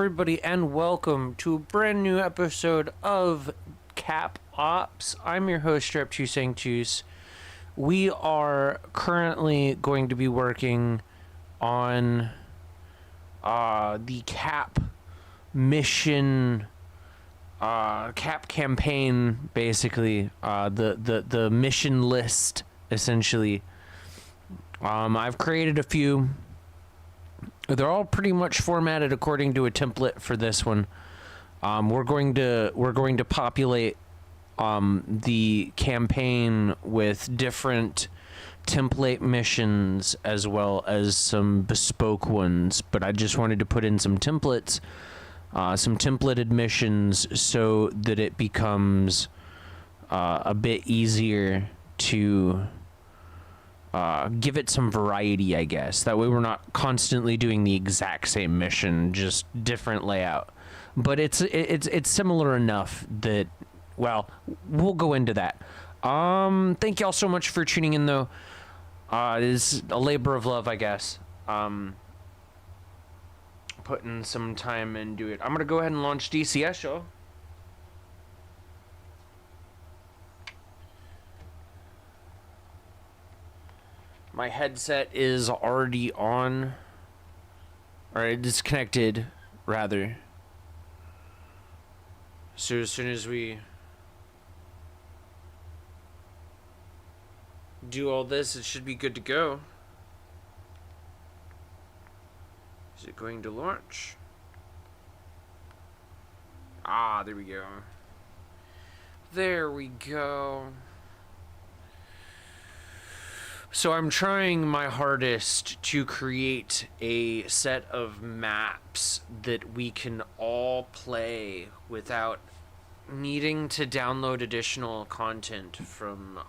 everybody, and welcome to a brand new episode of Cap Ops. I'm your host, Strep2Sanctus. We are currently going to be working on the Cap mission, Cap campaign, basically, the mission list, essentially. I've created a few. They're all pretty much formatted according to a template for this one. We're going to populate the campaign with different template missions as well as some bespoke ones. But I just wanted to put in some templates, some templated missions, so that it becomes a bit easier to give it some variety, I guess. That way we're not constantly doing the exact same mission, just different layout. But it's similar enough that, well, we'll go into that. Thank y'all so much for tuning in, though. It's a labor of love, I guess. Putting some time into it. I'm gonna go ahead and launch DCS, y'all. My headset is already on, or disconnected, rather. So as soon as we do all this, it should be good to go. Is it going to launch? Ah, there we go. There we go. So I'm trying my hardest to create a set of maps that we can all play without needing to download additional content from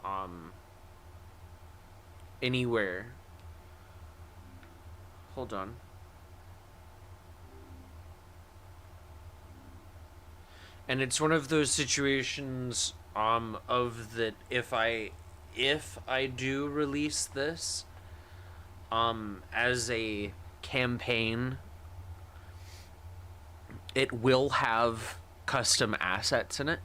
anywhere. Hold on. And it's one of those situations of that if I do release this as a campaign, it will have custom assets in it.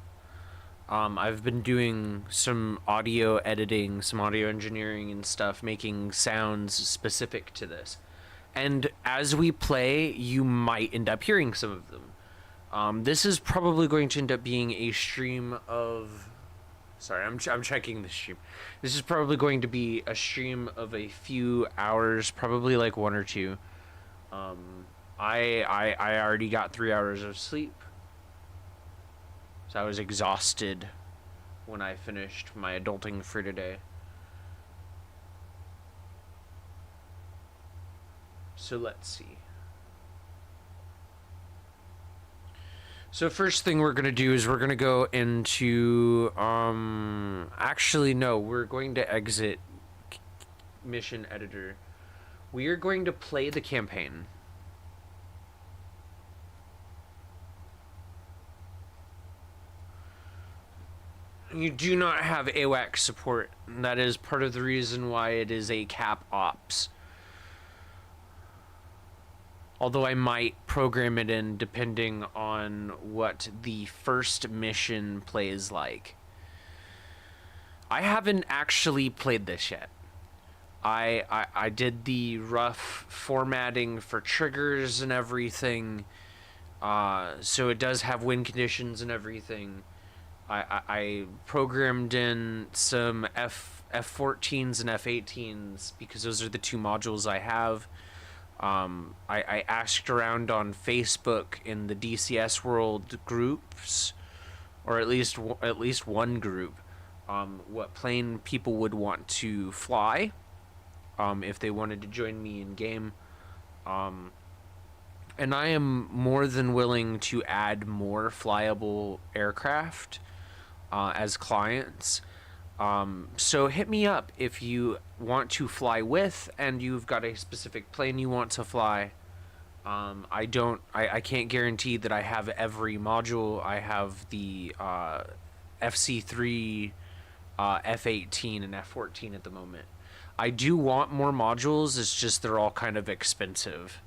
I've been doing some audio editing, some audio engineering and stuff, making sounds specific to this. And as we play, you might end up hearing some of them. This is probably going to end up being a stream of... Sorry, I'm checking the stream. This is probably going to be a stream of a few hours, probably like 1 or 2. I already got 3 hours of sleep, so I was exhausted when I finished my adulting for today. So let's see. So first thing we're going to do is we're going to go into, actually no, we're going to exit mission editor. We are going to play the campaign. You do not have AWACS support. That is part of the reason why it is a Cap Ops. Although I might program it in depending on what the first mission plays like. I haven't actually played this yet. I did the rough formatting for triggers and everything. So it does have win conditions and everything. I programmed in some F14s and F18s because those are the two modules I have. I asked around on Facebook in the DCS World groups, or at least one group, what plane people would want to fly, if they wanted to join me in game. And I am more than willing to add more flyable aircraft as clients. So hit me up if you want to fly with and you've got a specific plane you want to fly. I can't guarantee that I have every module. I have the FC3, F18, and F14 at the moment. I do want more modules, it's just they're all kind of expensive.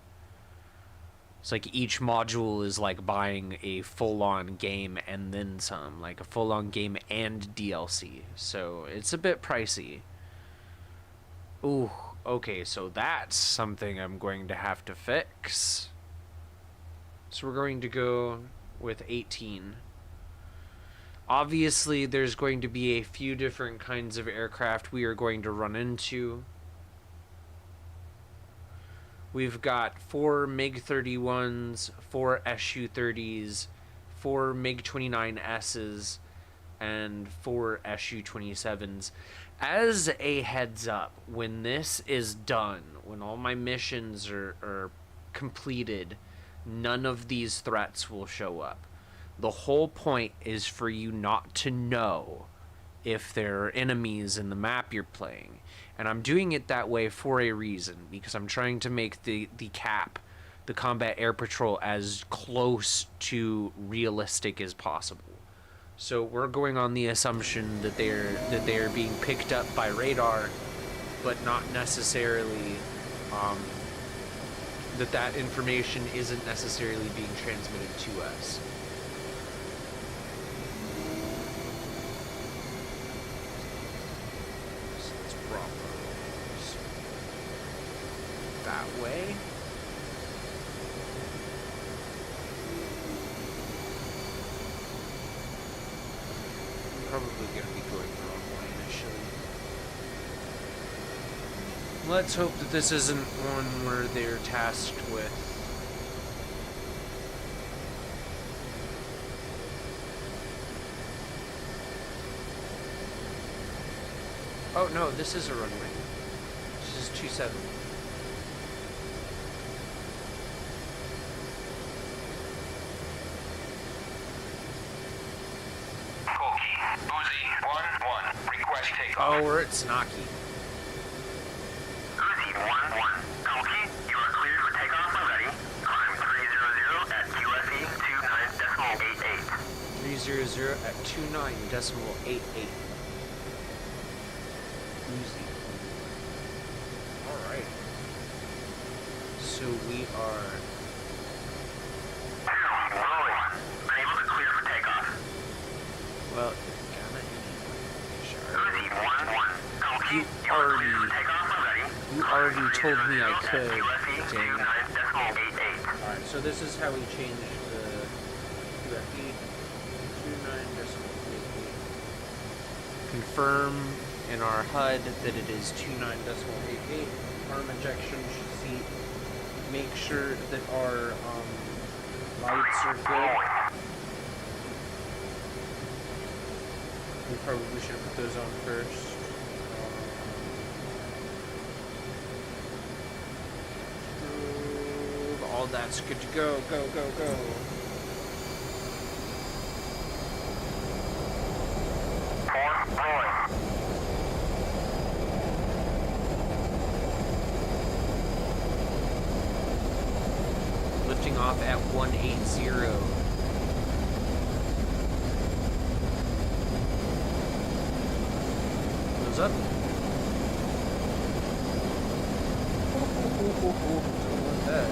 It's like each module is like buying a full-on game and then some, like a full-on game and DLC. So it's a bit pricey. Ooh, okay, so that's something I'm going to have to fix. So we're going to go with 18. Obviously, there's going to be a few different kinds of aircraft we are going to run into. We've got 4 MiG-31s, 4 Su-30s, 4 MiG-29Ss, and 4 Su-27s. As a heads up, when this is done, when all my missions are completed, none of these threats will show up. The whole point is for you not to know if there are enemies in the map you're playing. And I'm doing it that way for a reason, because I'm trying to make the CAP, the Combat Air Patrol, as close to realistic as possible. So we're going on the assumption that they are being picked up by radar, but not necessarily that information isn't necessarily being transmitted to us. So let's Bravo's that way. Probably going to be going the wrong way initially. Let's hope that this isn't one where they're tasked with oh no, this is a runway. This is 27. Oh, we're at Snaki. Uzi 1-1. Kalki, you are cleared for takeoff and ready. Climb 300 at QFE 29.88. 300 at 29.88. Uzi. Alright. So we are... Rolling. Unable to clear for takeoff. Well, You already told me I could. Dang. Alright, so this is how we change the QFE 29.88. Confirm in our HUD that it is 29.88. Arm ejection seat. Make sure that our lights are good. We probably should have put those on first. All that's good to go. Go, go, go. Lifting off at 180. Goes up. What's that?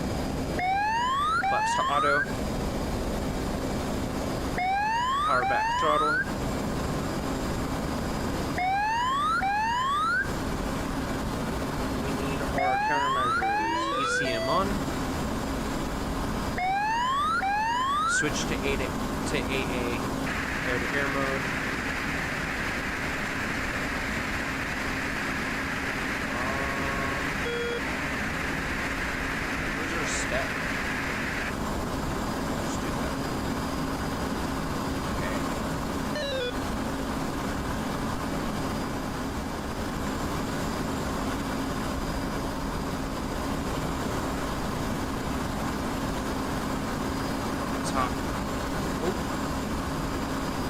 Flaps to auto. Power back throttle. We need our countermeasures. ECM on. Switch to AA air-to-air mode. Where's our step?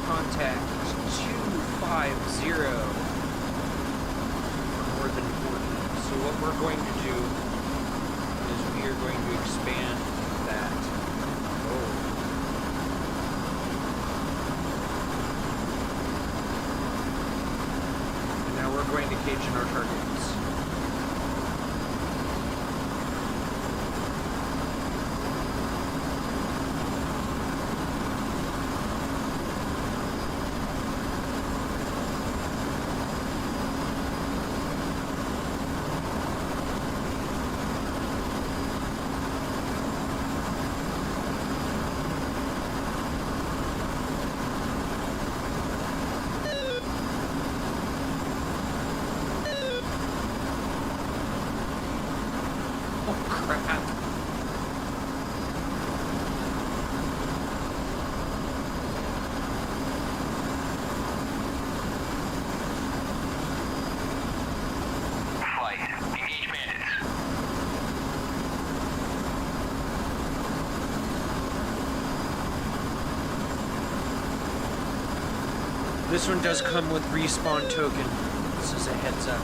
Contact 250 more than 40. So what we're going to do is we are going to expand that. Oh. And now we're going to cage in our targets. This one does come with respawn token. This is a heads up.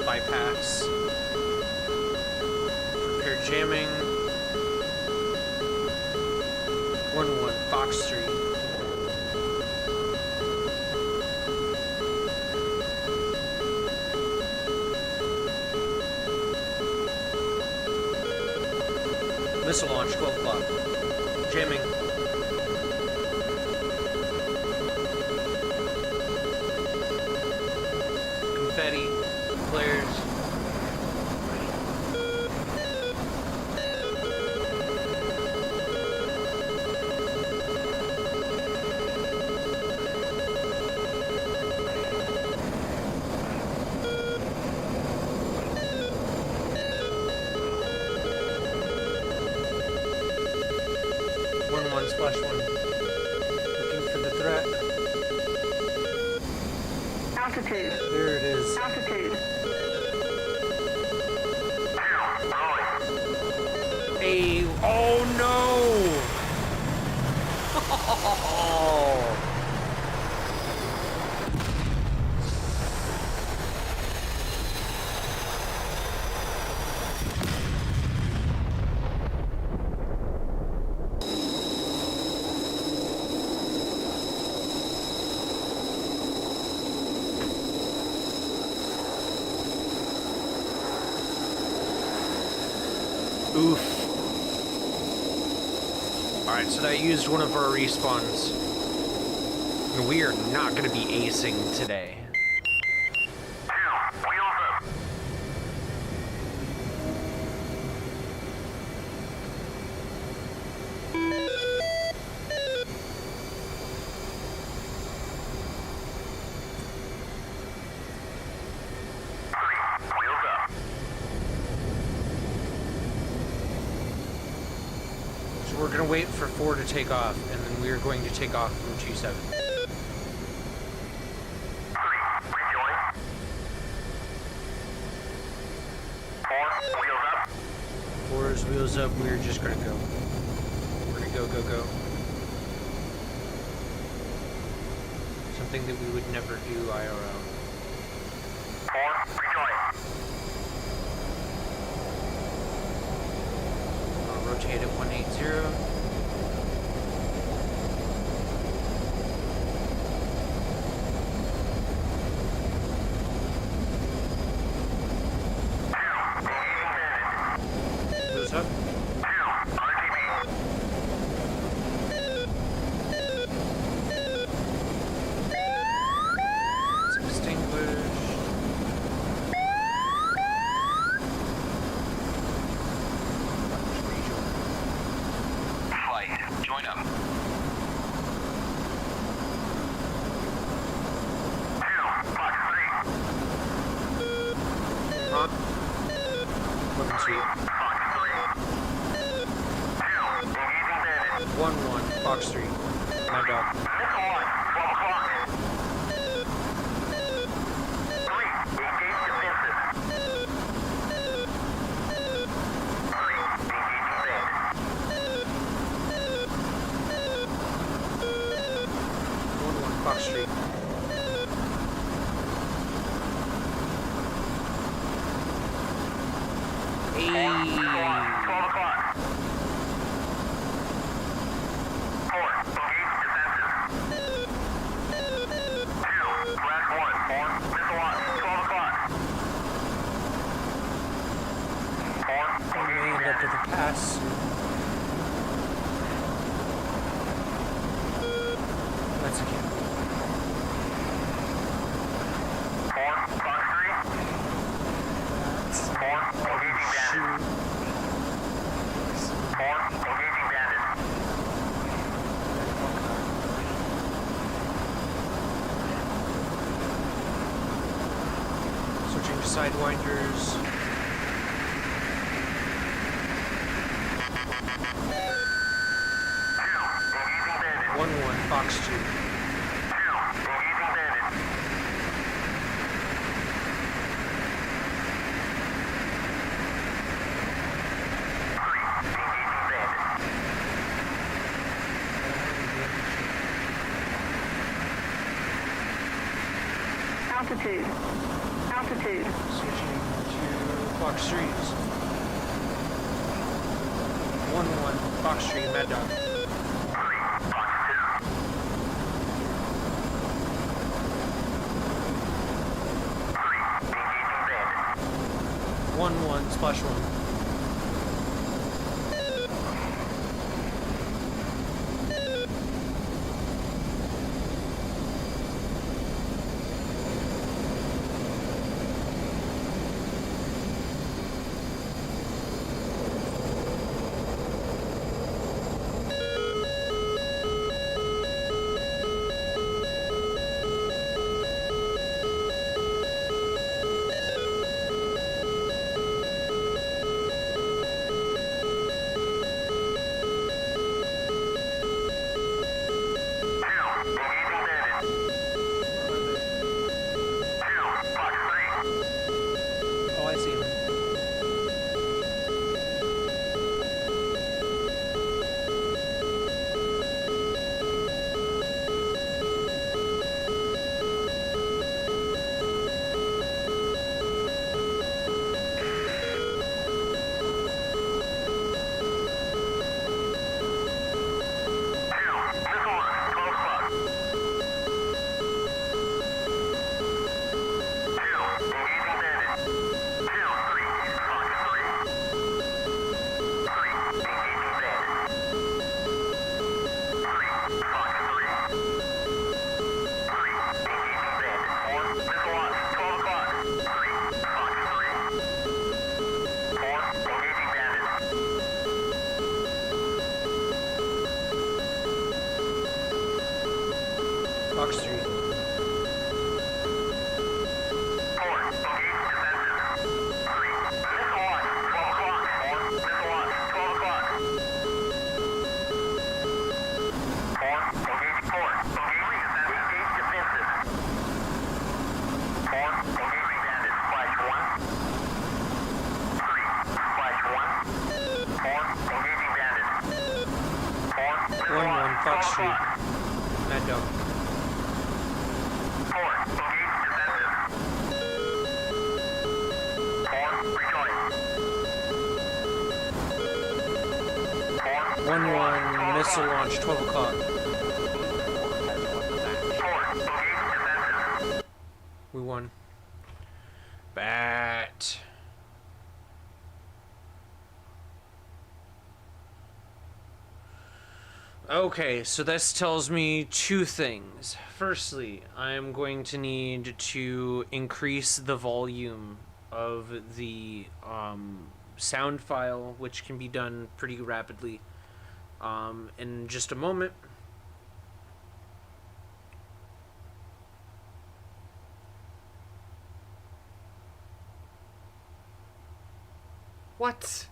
Bypass. Prepare jamming. 1-1 Fox Street. Missile launch 12 o'clock. Jamming. Confetti. Flares. One splash one. Looking for the threat. Altitude. There it is. Altitude. Hey, oh no! Oof. Alright, so that used one of our respawns. And we are not going to be acing today. We're going to wait for 4 to take off, and then we are going to take off from 2-7. 4's wheels up, we're just going to go. We're going to go, go, go. Something that we would never do IRL. 4, rejoin. Rotate at 180. Who's up? It's extinguished. Join up. 2, Fox 3. Huh? Weapon suite. Fox 3. 2, engaging bandit. 1-1, Fox Street. My dog. Missile launch, 12 o'clock. 3, engage defensive. 3, engaging bandit. 1-1, Fox Street. Hey. 12 o'clock. 4, engage defensive. 2, flash 1, 4, missile launch, 12 o'clock. 4, We engaging end up bandit. with a pass. That's okay. 4, Fox 3. switching to Sidewinders. 1-1, Fox 2. 2, engaging bandit. 3, engaging bandit. Altitude. Altitude. Switching to Fox 3s. 1-1, Fox 3, Mad Dog. 3, Fox 2. 3, engaging bandit. 1-1, Splash 1. Oh, I see him. Fox 3. 4, engage defensive. 3, missile launch, 12 o'clock. 4, missile launch, 12 o'clock. 4, engage 4, engage defensive. 4, engaging bandit, flash 1. 3, flash 1. 4, engaging bandit. 4, missile 1-1, launch, Fox 12 3. o'clock. Mad Dog. 4, engage defensive. 4, rejoin. 4, 1-1, missile launch, 12 o'clock. 4, engage defensive. We won. Bat. Okay, so this tells me two things. Firstly, I am going to need to increase the volume of the sound file, which can be done pretty rapidly in just a moment. What?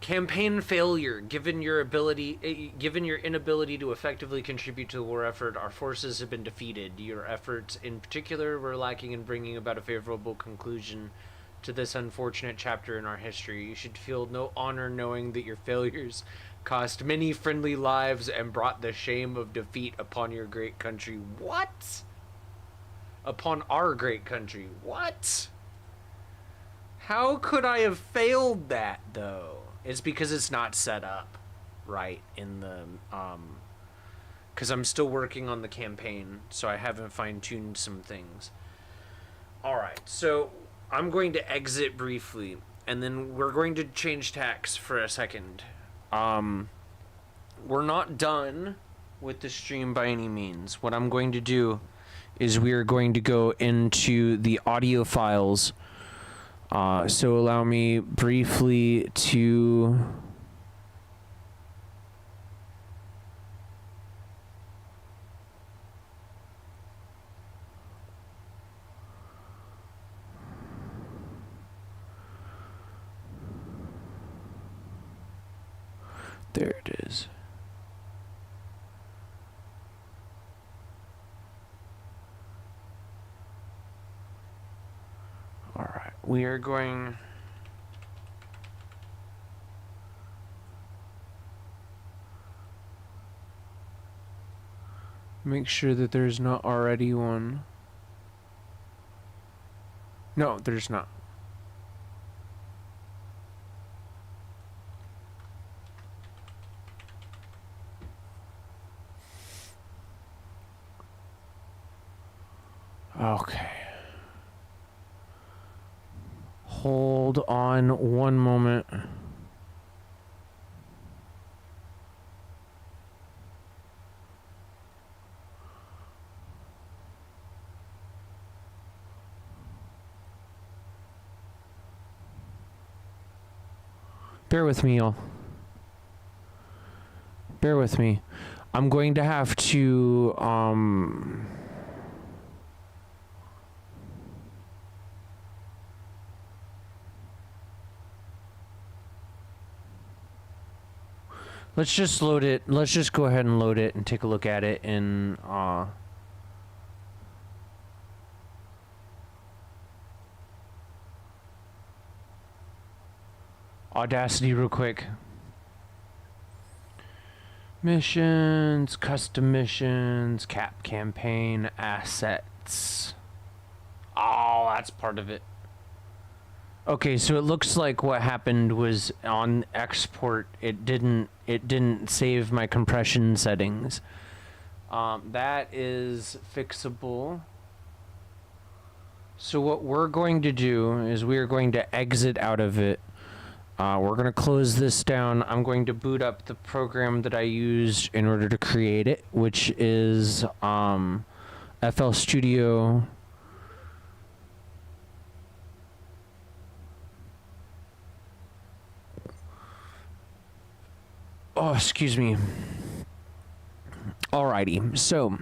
Campaign failure. Given your inability to effectively contribute to the war effort, our forces have been defeated. Your efforts, in particular, were lacking in bringing about a favorable conclusion to this unfortunate chapter in our history. You should feel no honor knowing that your failures cost many friendly lives and brought the shame of defeat upon your great country. What? Upon our great country. What? How could I have failed that, though? It's because it's not set up right in the because I'm still working on the campaign, so I haven't fine-tuned some things. All right, so I'm going to exit briefly, and then we're going to change tacks for a second. We're not done with the stream by any means. What I'm going to do is we are going to go into the audio files. So allow me briefly to There it is. All right, we are going. Make sure that there's not already one. No, there's not. Okay. Hold on one moment. Bear with me, y'all. Bear with me. I'm going to have to, let's just load it. Let's just go ahead and load it and take a look at it in, Audacity real quick. Missions, custom missions, cap campaign, assets. Oh, that's part of it. Okay, so it looks like what happened was on export, it didn't save my compression settings. That is fixable. So what we're going to do is we are going to exit out of it. We're going to close this down. I'm going to boot up the program that I used in order to create it, which is FL Studio. Oh, excuse me. Alrighty, so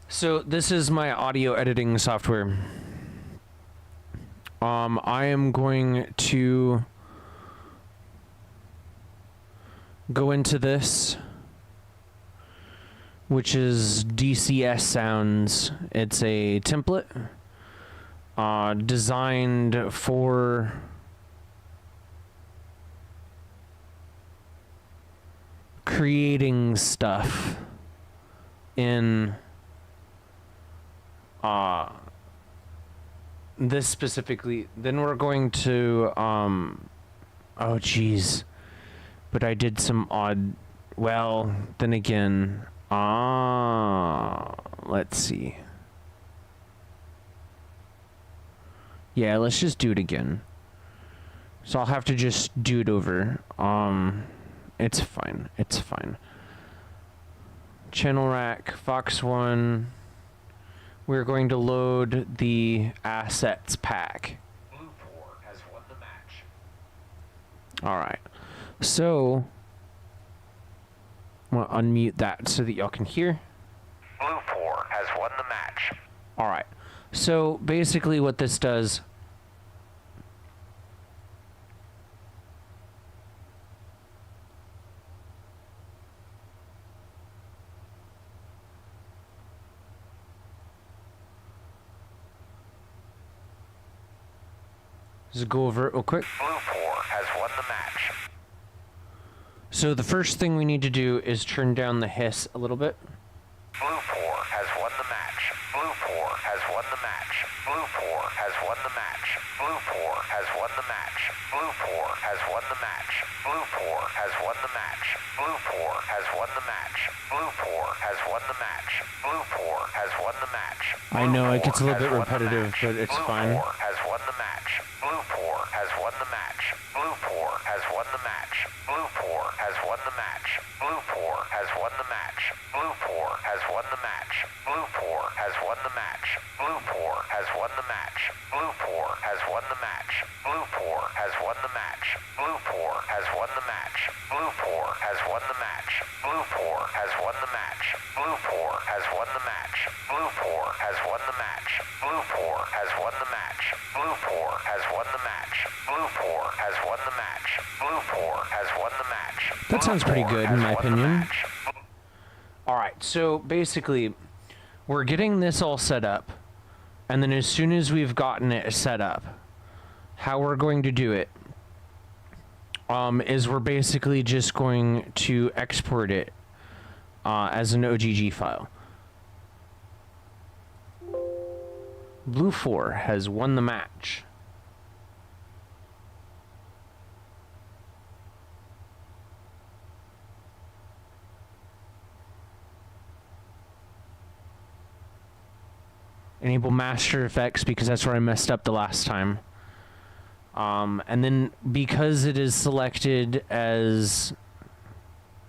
So this is my audio editing software. I am going to go into this, which is DCS Sounds. It's a template designed for creating stuff in this specifically. Then we're going to oh geez, but I did some odd, well, then again, let's see. Yeah, let's just do it again. So I'll have to just do it over. It's fine. It's fine. Channel rack, Fox 1. We're going to load the assets pack. Blue 4 has won the match. Alright. So, I'm going to unmute that so that y'all can hear. Blue 4 has won the match. Alright. So, basically what this does... Just go over it real quick. Blue 4 has won the match. So the first thing we need to do is turn down the hiss a little bit. Blue 4 has won the match. Blue 4 has won the match. Blue 4 has won the match. Blue 4 has won the match. Blue 4 has won the match. Blue 4 has won the match. Blue 4 has won the match. Blue 4 has won the match. Blue 4 has won the match. I know it gets a little bit repetitive, but it's fine. Blue 4 has won the match. Blue 4 has won the match. Blue 4 has won the match. Blue 4 has won the match. Blue 4 has won the match. Blue 4 has won the match. Blue 4 has won the match. Blue 4 has won the match. Blue 4 has won the match. Blue 4 has won the match. Blue 4 has won the match. Blue 4 has won the match. Blue 4 has won the match. Blue 4 has won the match. Blue 4 has won the match. Blue 4 has won the match. Blue 4 has won the match. Blue 4 has won the match. Blue 4 has won the match. That sounds pretty Blue 4 good in has my won the opinion. match. Alright, so basically, we're getting this all set up, and then as soon as we've gotten it set up, how we're going to do it is we're basically just going to export it as an OGG file. Blue 4 has won the match. Enable Master Effects because that's where I messed up the last time. And then because it is selected as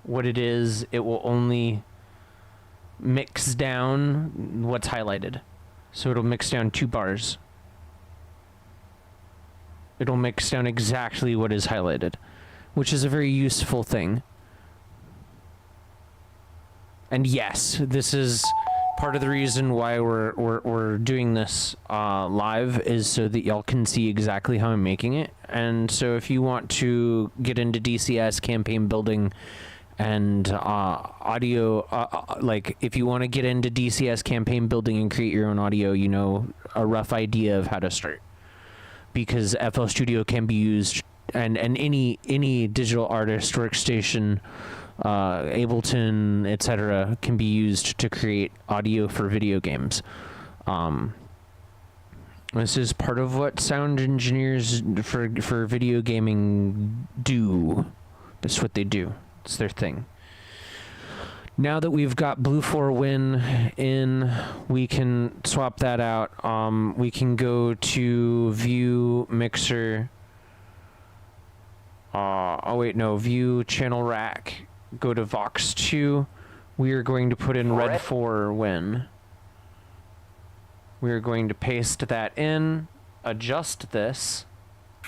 what it is, it will only mix down what's highlighted. So it'll mix down 2 bars. It'll mix down exactly what is highlighted, which is a very useful thing. And yes, this is part of the reason why we're doing this live is so that y'all can see exactly how I'm making it. And so if you want to get into DCS campaign building and audio, like if you want to get into DCS campaign building and create your own audio, you know a rough idea of how to start, because FL Studio can be used, and any digital artist workstation, Ableton, etc., can be used to create audio for video games. This is part of what sound engineers for video gaming do. That's what they do. It's their thing. Now that we've got Blue 4 Win in, we can swap that out. We can go to View Mixer. View Channel Rack. Go to Vox 2. We are going to put in Red 4 Win. We are going to paste that in, adjust this.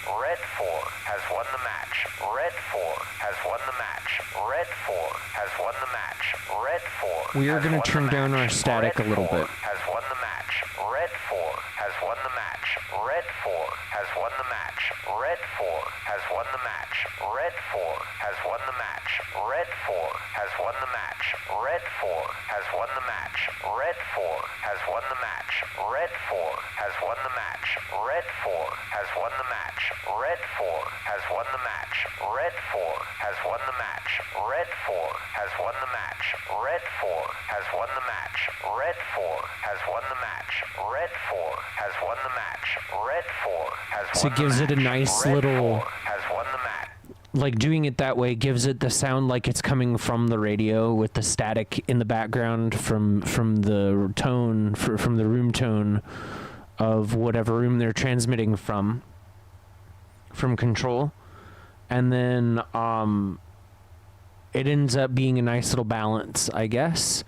Red 4 has won the match. Red 4 has won the match. Red 4 has won the match. Red 4. We are going to turn down our static a little bit. Has won the match. Red 4 has won the match. Red 4 has won the match. Red 4 has won the match. Red 4 has won the match. Red 4 has won the match. Red 4 has won the match. Red 4 has won the match. Red 4 has won the match. Red 4 has won the match. Red 4 has won the match. Red 4 has won the match. Red 4 has won the match. Red 4 has won the match. Red 4 has won the match. Red 4 has won the match. Red 4 has won the match. So it gives it a nice little, has won the match. like doing it that way gives it the sound like it's coming from the radio with the static in the background from the tone, from the room tone of whatever room they're transmitting from control. And then it ends up being a nice little balance, I guess.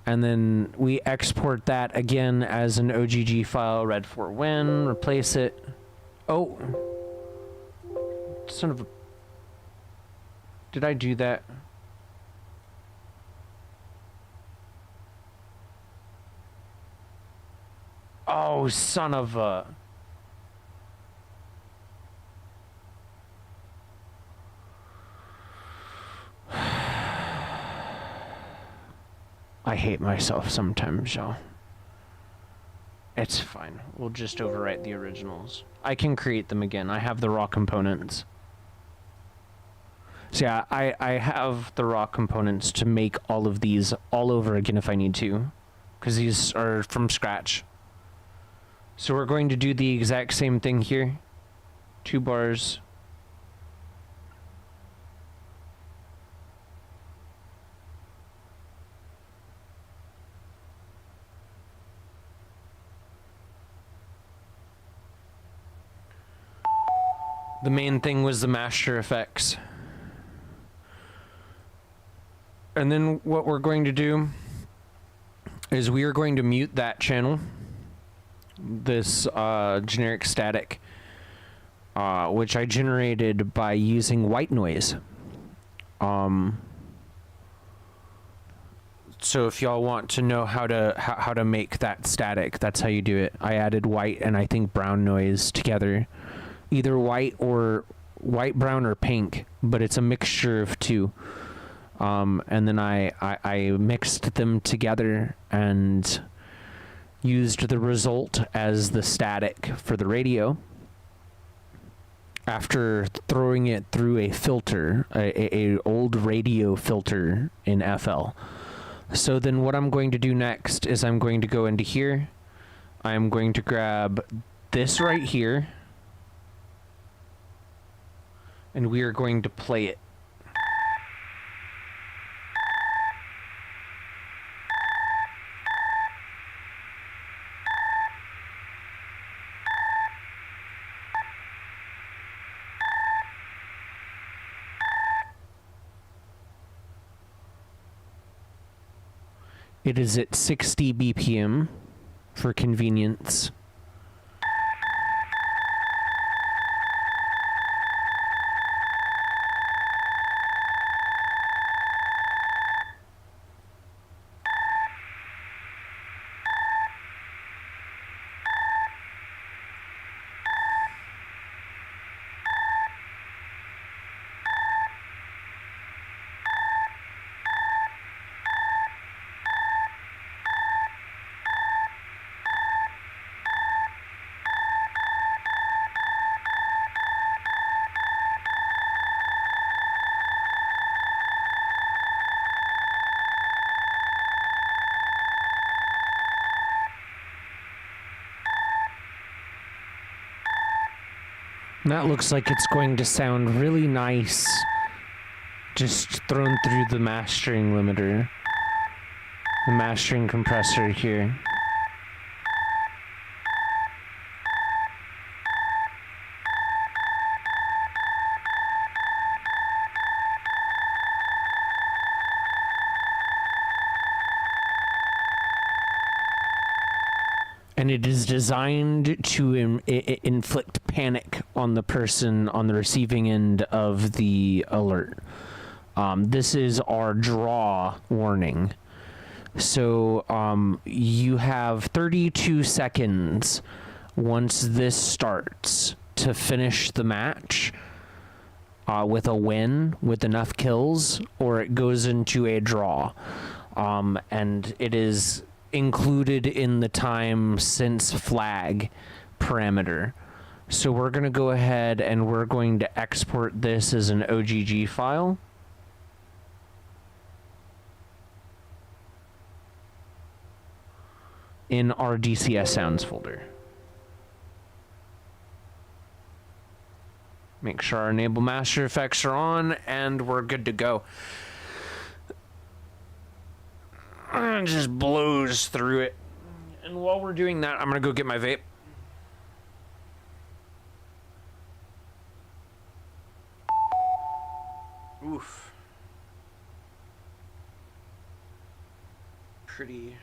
And then we export that again as an OGG file, Red 4 Win, replace it. Oh, son of a... Did I do that? Oh, son of a... I hate myself sometimes, y'all. It's fine. We'll just overwrite the originals. I can create them again. I have the raw components. So yeah, I have the raw components to make all of these all over again if I need to, because these are from scratch. So we're going to do the exact same thing here. 2 bars. The main thing was the Master Effects. And then what we're going to do is we are going to mute that channel, this generic static, which I generated by using white noise. So if y'all want to know how to make that static, that's how you do it. I added white and I think brown noise together, either white, brown, or pink, but it's a mixture of two. And then I mixed them together and used the result as the static for the radio. After throwing it through a filter, a old radio filter in FL. So then what I'm going to do next is I'm going to go into here. I'm going to grab this right here. And we are going to play it. It is at 60 BPM for convenience. That looks like it's going to sound really nice, just thrown through the mastering limiter, the mastering compressor here. And it is designed to inflict panic on the person on the receiving end of the alert. This is our draw warning. So you have 32 seconds once this starts to finish the match with a win, with enough kills, or it goes into a draw. And it is included in the time since flag parameter. So we're going to go ahead and we're going to export this as an OGG file. In our DCS sounds folder. Make sure our enable master effects are on and we're good to go. It just blows through it. And while we're doing that, I'm going to go get my vape. Oof. Pretty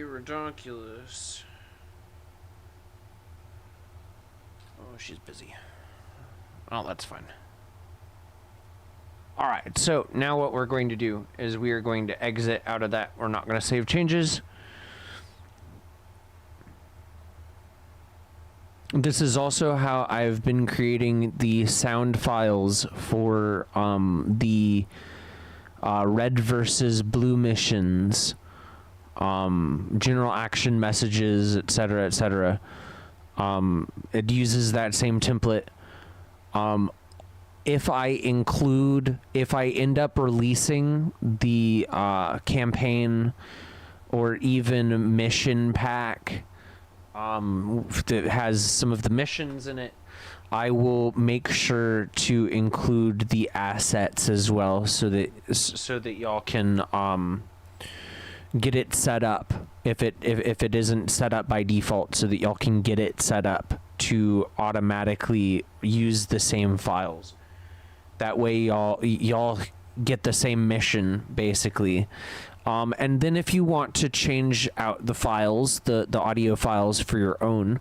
ridiculous. Oh, she's busy. Oh, that's fine. Alright, so now what we're going to do is we are going to exit out of that. We're not going to save changes. This is also how I've been creating the sound files for the red versus blue missions, general action messages, etc., etc. It uses that same template. If I end up releasing the campaign or even mission pack that has some of the missions in it, I will make sure to include the assets as well, so that y'all can get it set up if it isn't set up by default, so that y'all can get it set up to automatically use the same files. That way y'all get the same mission basically. And then if you want to change out the files, the audio files for your own,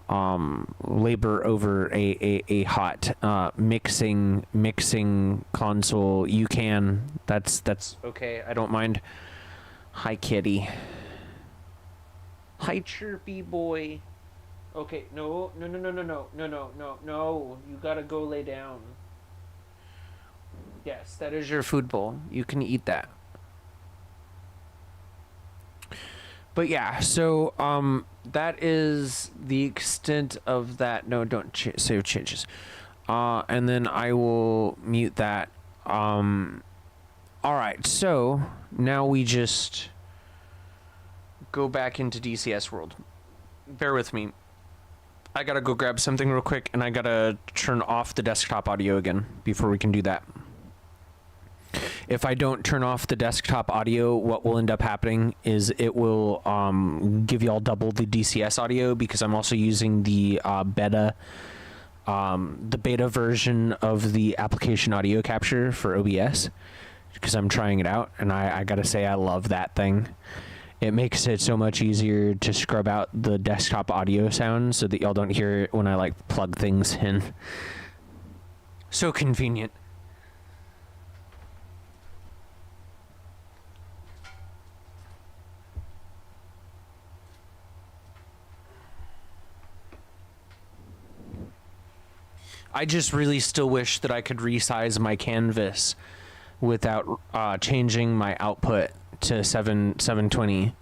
labor over a hot mixing console, you can. That's okay. I don't mind. Hi, kitty. Hi, chirpy boy. Okay, no. You gotta go lay down. Yes, that is your food bowl. You can eat that. But yeah, so that is the extent of that. No, don't save changes. And then I will mute that. All right, so now we just go back into DCS world. Bear with me. I gotta go grab something real quick, and I gotta turn off the desktop audio again before we can do that. If I don't turn off the desktop audio, what will end up happening is it will give y'all double the DCS audio, because I'm also using the beta version of the application audio capture for OBS, because I'm trying it out, and I gotta say I love that thing. It makes it so much easier to scrub out the desktop audio sound so that y'all don't hear it when I like plug things in. So convenient. I just really still wish that I could resize my canvas without changing my output to 720,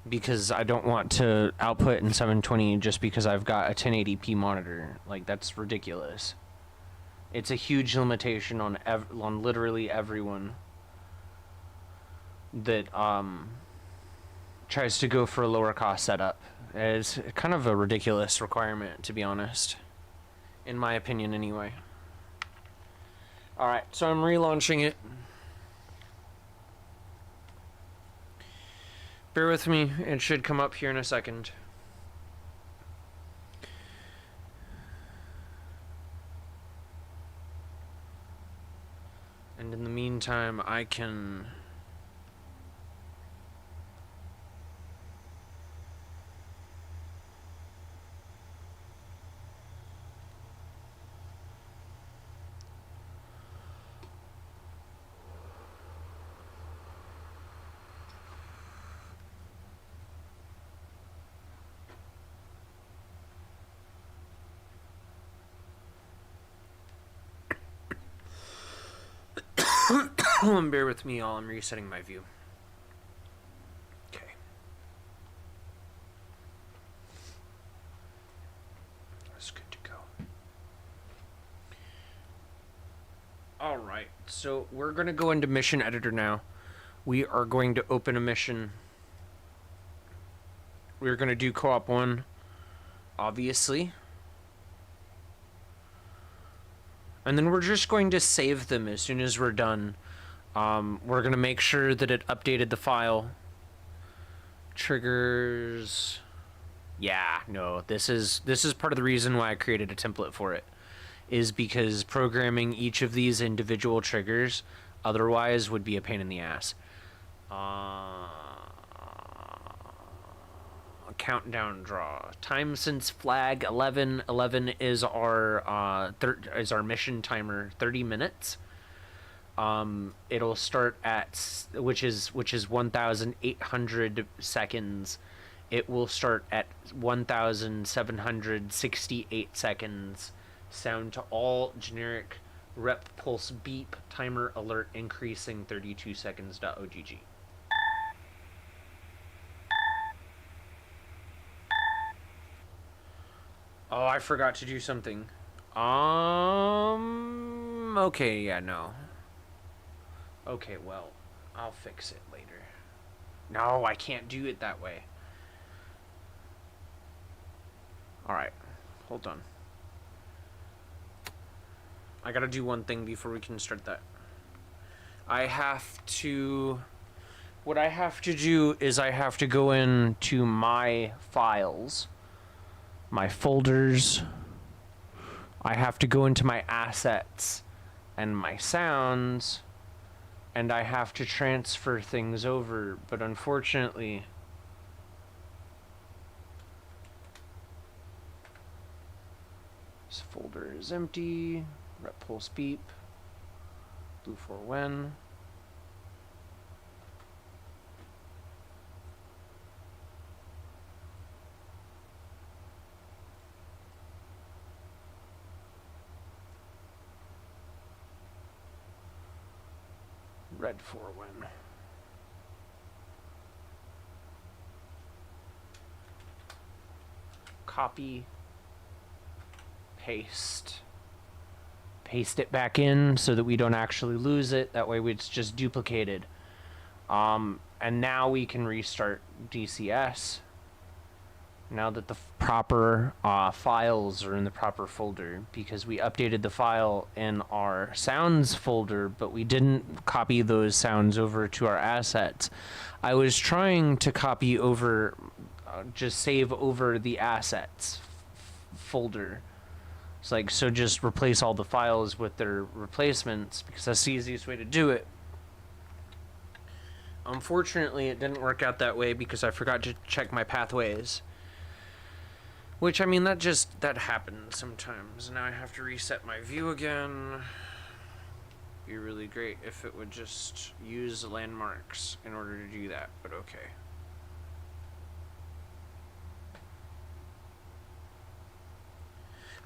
because I don't want to output in 720 just because I've got a 1080p monitor. Like, that's ridiculous. It's a huge limitation on literally everyone that tries to go for a lower cost setup. It's kind of a ridiculous requirement, to be honest. In my opinion, anyway. Alright, so I'm relaunching it. Bear with me, it should come up here in a second. And in the meantime, I can... Bear with me, y'all. I'm resetting my view. Okay. That's good to go. Alright, so we're going to go into Mission Editor now. We are going to open a mission. We're going to do Co-op 1, obviously. And then we're just going to save them as soon as we're done. We're going to make sure that it updated the file. Triggers. Yeah, no, this is part of the reason why I created a template for it. Is because programming each of these individual triggers otherwise would be a pain in the ass. Countdown draw. Time since flag 11. 11 is our mission timer, 30 minutes. It'll start at which is 1,800 seconds. It will start at 1,768 seconds. Sound to all generic rep pulse beep timer alert increasing 32 seconds.ogg. Oh, I forgot to do something. Okay, yeah, no. Okay, well, I'll fix it later. No, I can't do it that way. Alright, hold on. I gotta do one thing before we can start that. What I have to do is I have to go into my files, my folders. I have to go into my assets and my sounds. and I have to transfer things over, but unfortunately this folder is empty. Rep pulse beep. Blue 4 when. Red 4 when. Copy. Paste. Paste it back in so that we don't actually lose it. That way it's just duplicated. And now we can restart DCS. Now that the proper files are in the proper folder, because we updated the file in our sounds folder, but we didn't copy those sounds over to our assets. I was trying to copy over, just save over the assets folder. It's like, so just replace all the files with their replacements, because that's the easiest way to do it. Unfortunately, it didn't work out that way because I forgot to check my pathways. Which, I mean, that happens sometimes. Now I have to reset my view again. Be really great if it would just use landmarks in order to do that, but okay.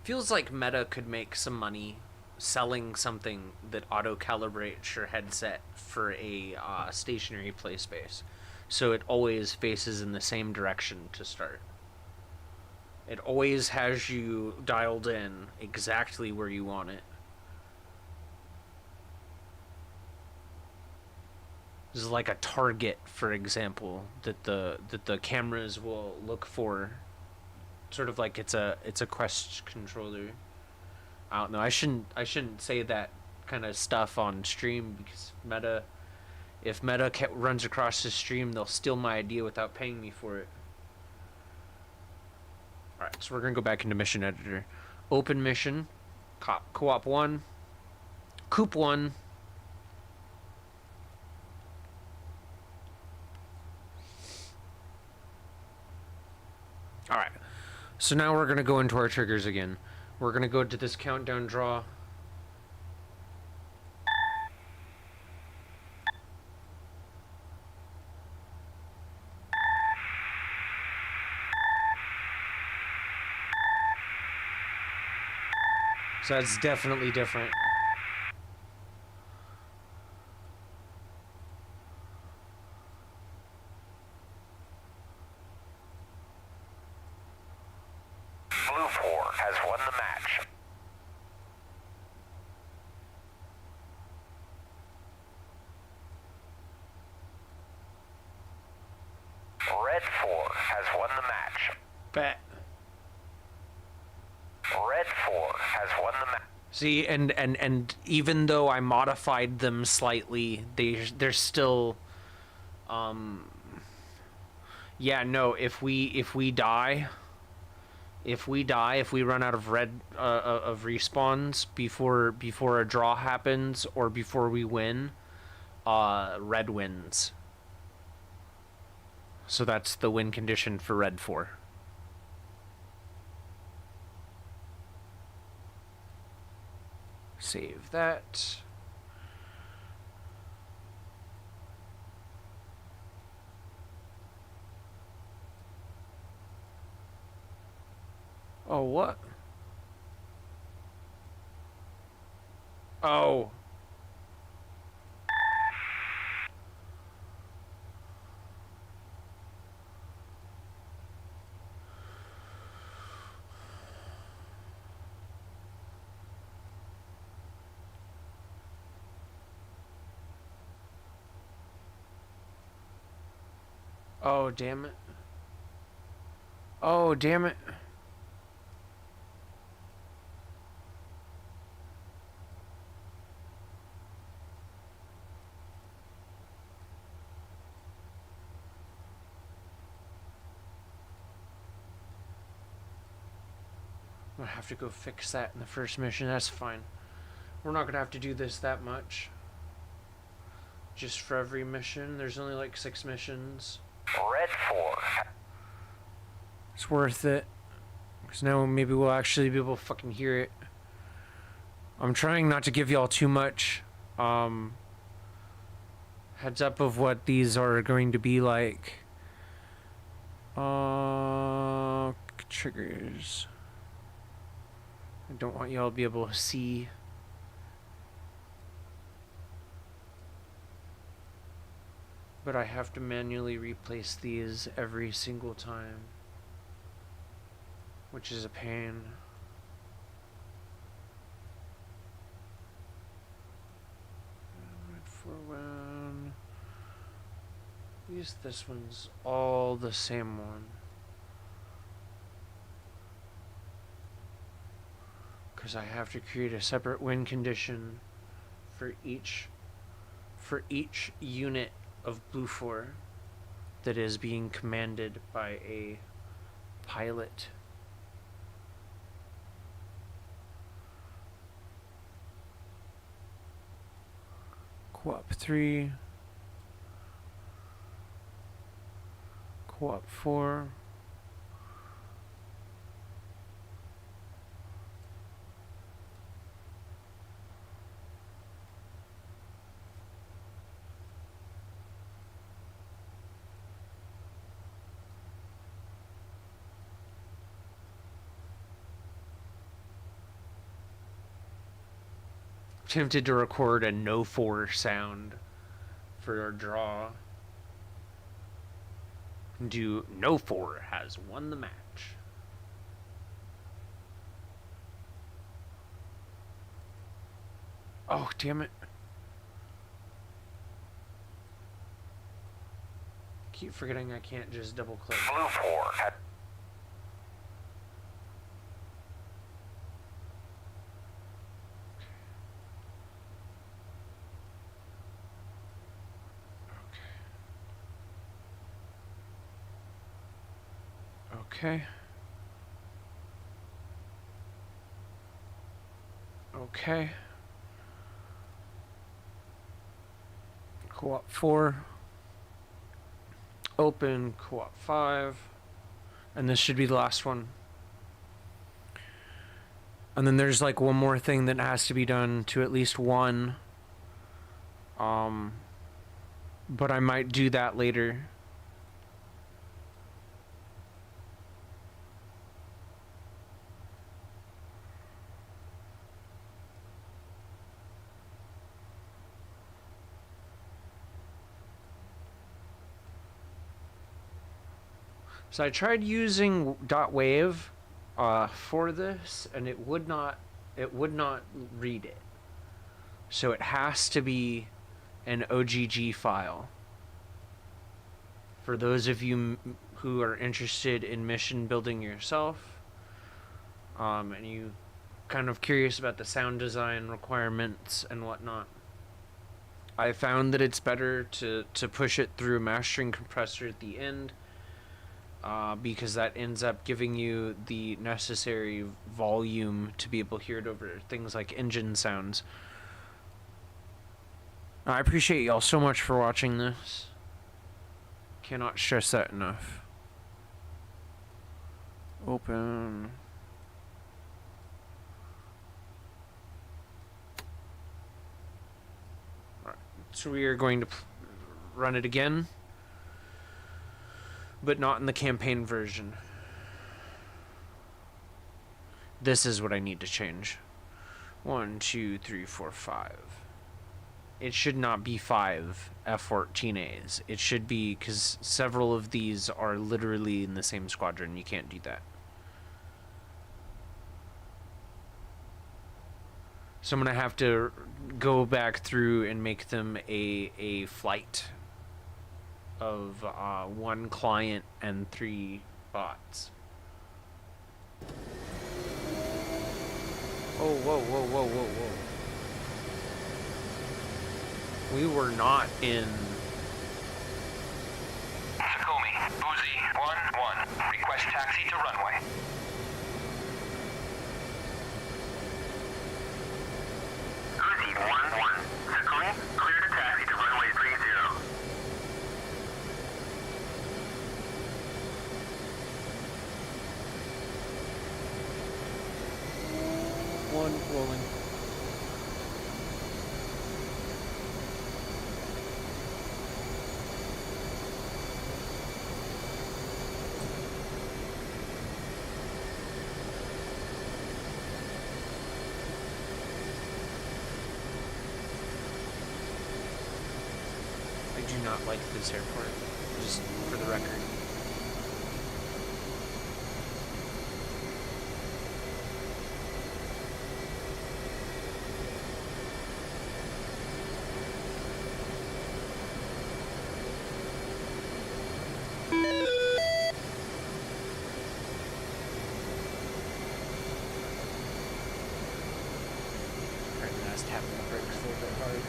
Feels like Meta could make some money selling something that auto-calibrates your headset for a stationary play space. So it always faces in the same direction to start. It always has you dialed in exactly where you want it. This is like a target, for example, that the cameras will look for. Sort of like it's a Quest controller. I don't know. I shouldn't say that kind of stuff on stream, because if Meta runs across the stream, they'll steal my idea without paying me for it. Alright, so we're going to go back into mission editor. Open mission. Co-op 1. Coop 1. Alright. So now we're going to go into our triggers again. We're going to go to this countdown draw. So that's definitely different. Blue 4 has won the match. Red 4 has won the match. Bet. Red 4 has won the match. See, and even though I modified them slightly, they're still, yeah, no, if we die, if we run out of of respawns before a draw happens or before we win, red wins. So that's the win condition for red 4. Save that. Oh, what? Oh. Oh, damn it. Oh, damn it. I have to go fix that in the first mission. That's fine. We're not going to have to do this that much. just for every mission. There's only like 6 missions. Red 4. It's worth it. Because now maybe we'll actually be able to fucking hear it. I'm trying not to give y'all too much heads up of what these are going to be like. Triggers. I don't want y'all to be able to see. But I have to manually replace these every single time, which is a pain. Red for when. This one's all the same one. Because I have to create a separate win condition for each unit of Blue 4 that is being commanded by a pilot. Co-op 3, Co-op 4, tempted to record a no 4 sound for our draw. Do no 4 has won the match. Oh, damn it. Keep forgetting I can't just double click. Blue 4 has... Okay. Okay. Co-op 4. Open co-op 5. And this should be the last one. And then there's like one more thing that has to be done to at least one. But I might do that later. So I tried using .wave for this, and it would not read it. So it has to be an OGG file. For those of you who are interested in mission building yourself, and you kind of curious about the sound design requirements and whatnot, I found that it's better to push it through a mastering compressor at the end. Because that ends up giving you the necessary volume to be able to hear it over things like engine sounds. I appreciate y'all so much for watching this. Cannot stress that enough. Open. Alright, so we are going to run it again. But not in the campaign version. This is what I need to change. 1, 2, 3, 4, 5. It should not be 5 F-14As. It should be, because several of these are literally in the same squadron. You can't do that. So I'm going to have to go back through and make them a flight of 1 client and 3 bots. Oh, whoa, whoa, whoa, whoa, whoa. We were not in... Takumi, Uzi 1-1. Request taxi to runway. Uzi 1-1. Takumi, clear to taxi to runway 39. 1 rolling. I do not like this airport, just for the record. Alright, now it's tapping the brakes a little bit hard.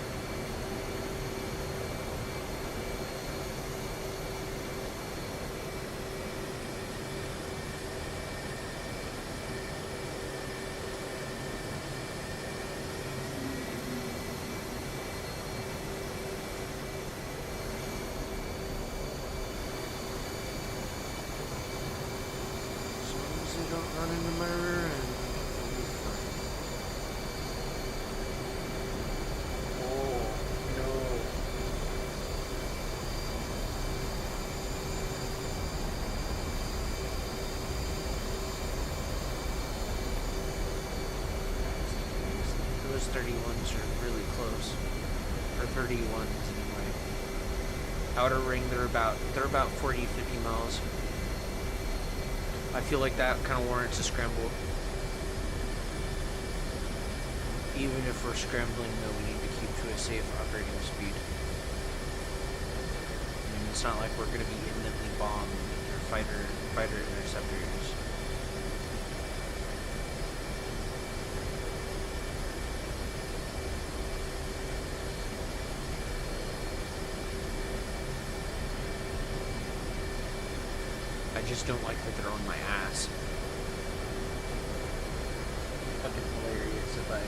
As long as they don't run into my rear end, I'll be fine. Oh, no. Those 31s are really close. Or 31s anyway. Outer ring, they're about 40, 50 miles. I feel like that kind of warrants a scramble. Even if we're scrambling, though, we need to keep to a safe operating speed. I mean, it's not like we're going to be imminently bombed or fighter interceptors. I just don't like that they're on my ass. Fucking hilarious if I...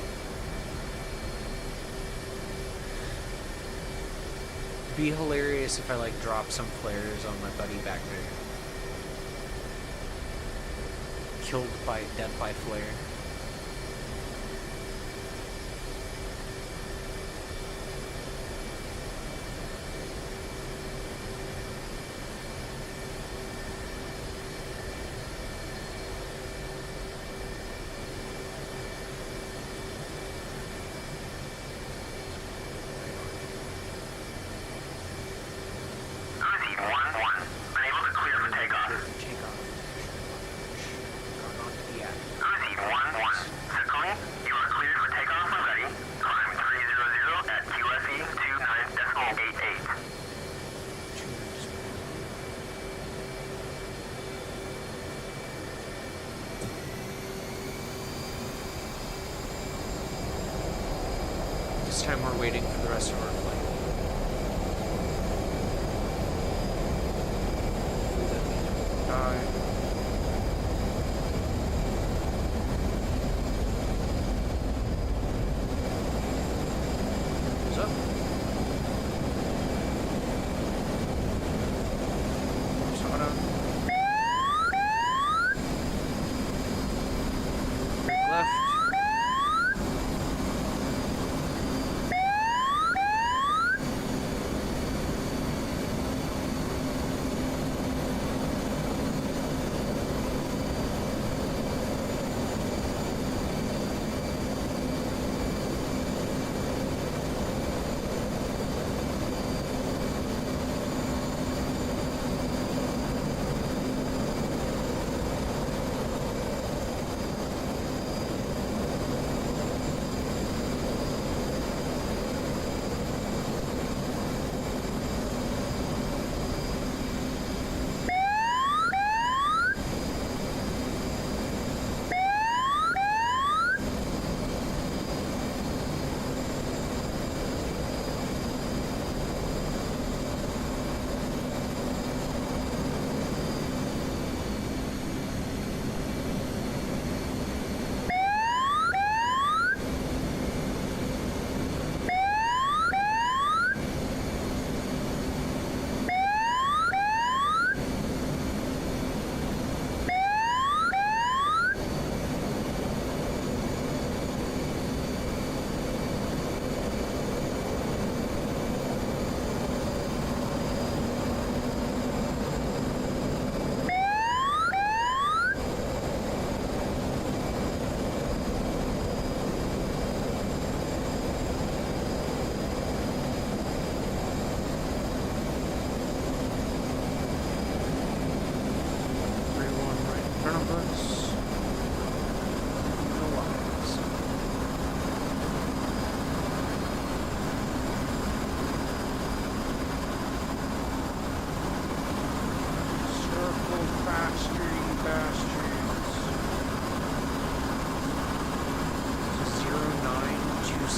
Be hilarious if I like drop some flares on my buddy back there. Killed by death by flare. Uzi 1-1. Unable to clear for takeoff. Uzi 1-1. Circling. You are cleared for takeoff when ready. Climb 300 at QFE 29.88. This time we're waiting for the rest of our flight. What's up? Hold on. Brake left.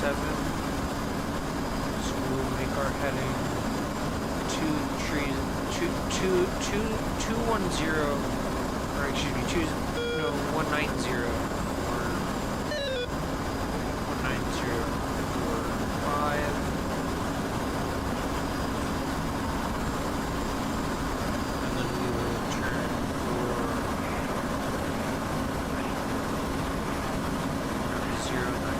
7. So we'll make our heading 210, or excuse me, 190 for 5. And then we will turn for 090.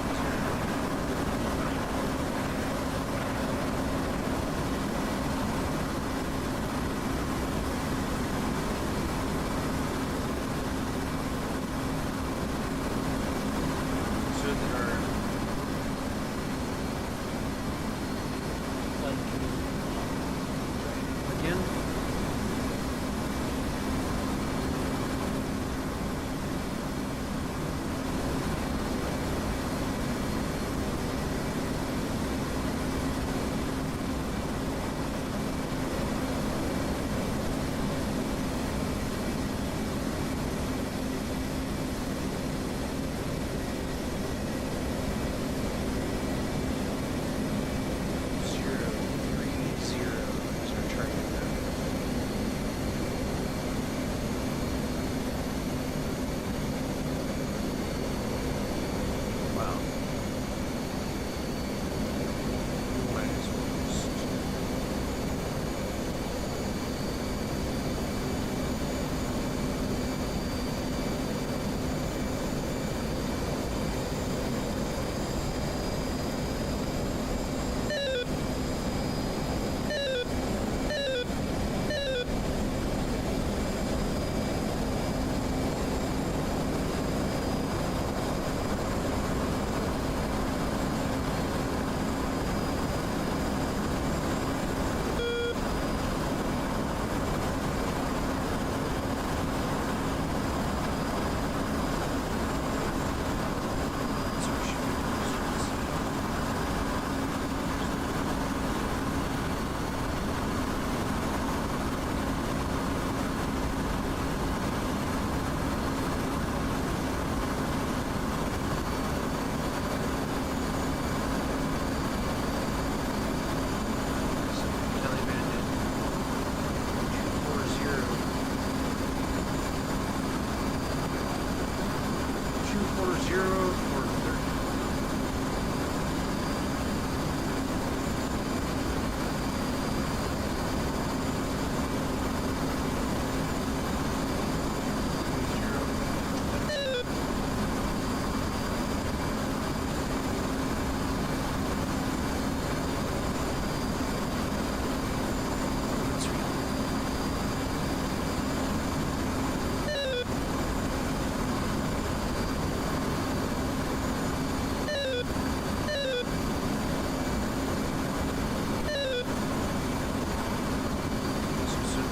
So that our flight can again.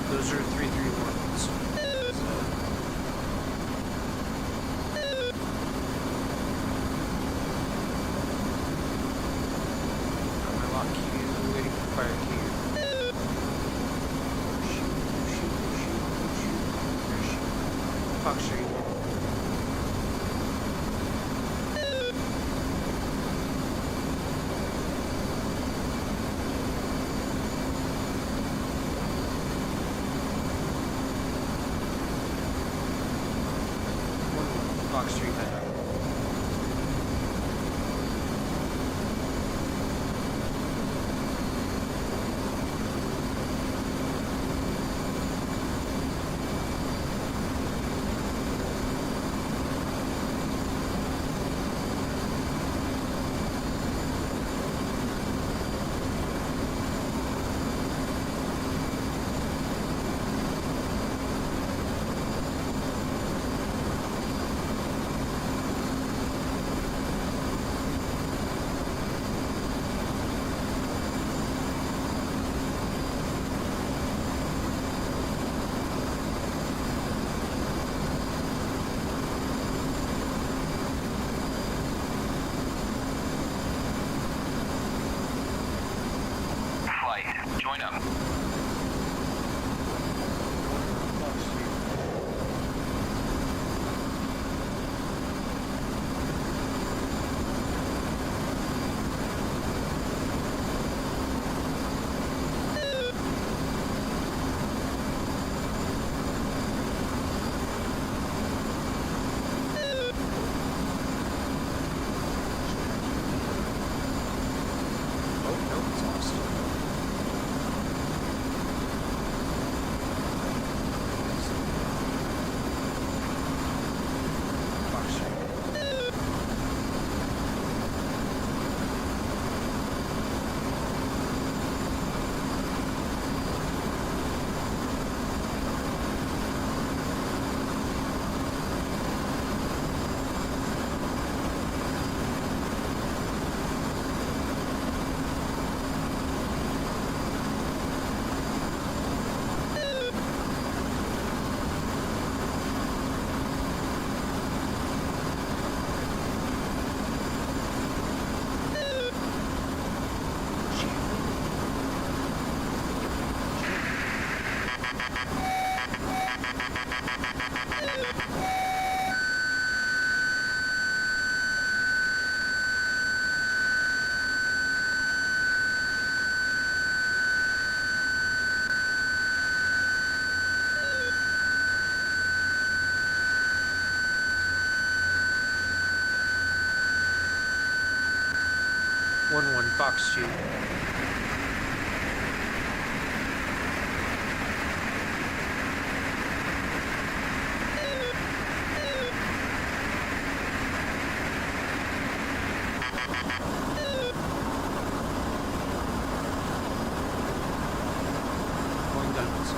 Those are 331s. Got my lock key, waiting for fire key. Shoot. Fox Street. Fox Street head up. Join up. One Fox 2. Going guns.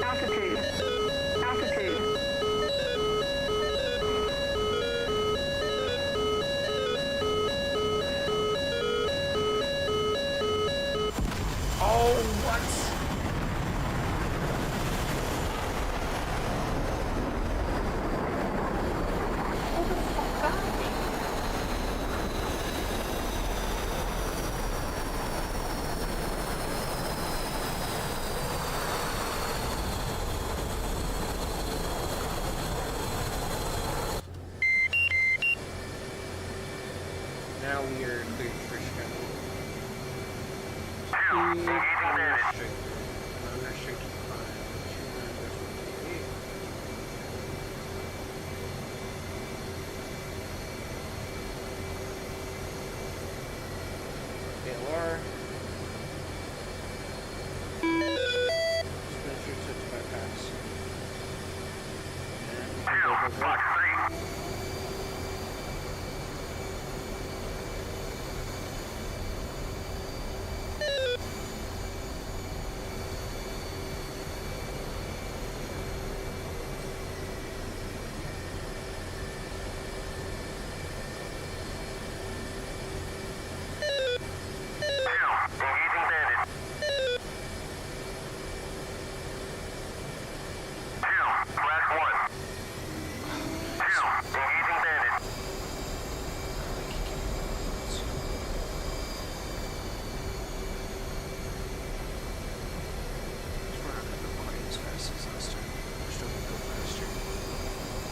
Altitude. Altitude. Oh, what? Now we are cleared for schedule. Unrestricted. Unrestricted climb. 298. ALR. Spencer to bypass. And go, go, go.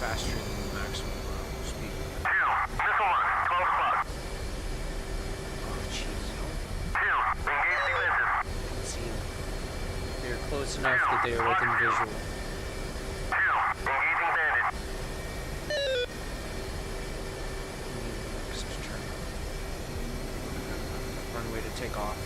Faster than the maximum speed. Oh, jeez. See, they're close enough that they are within visual. Next turn. Runway to take off.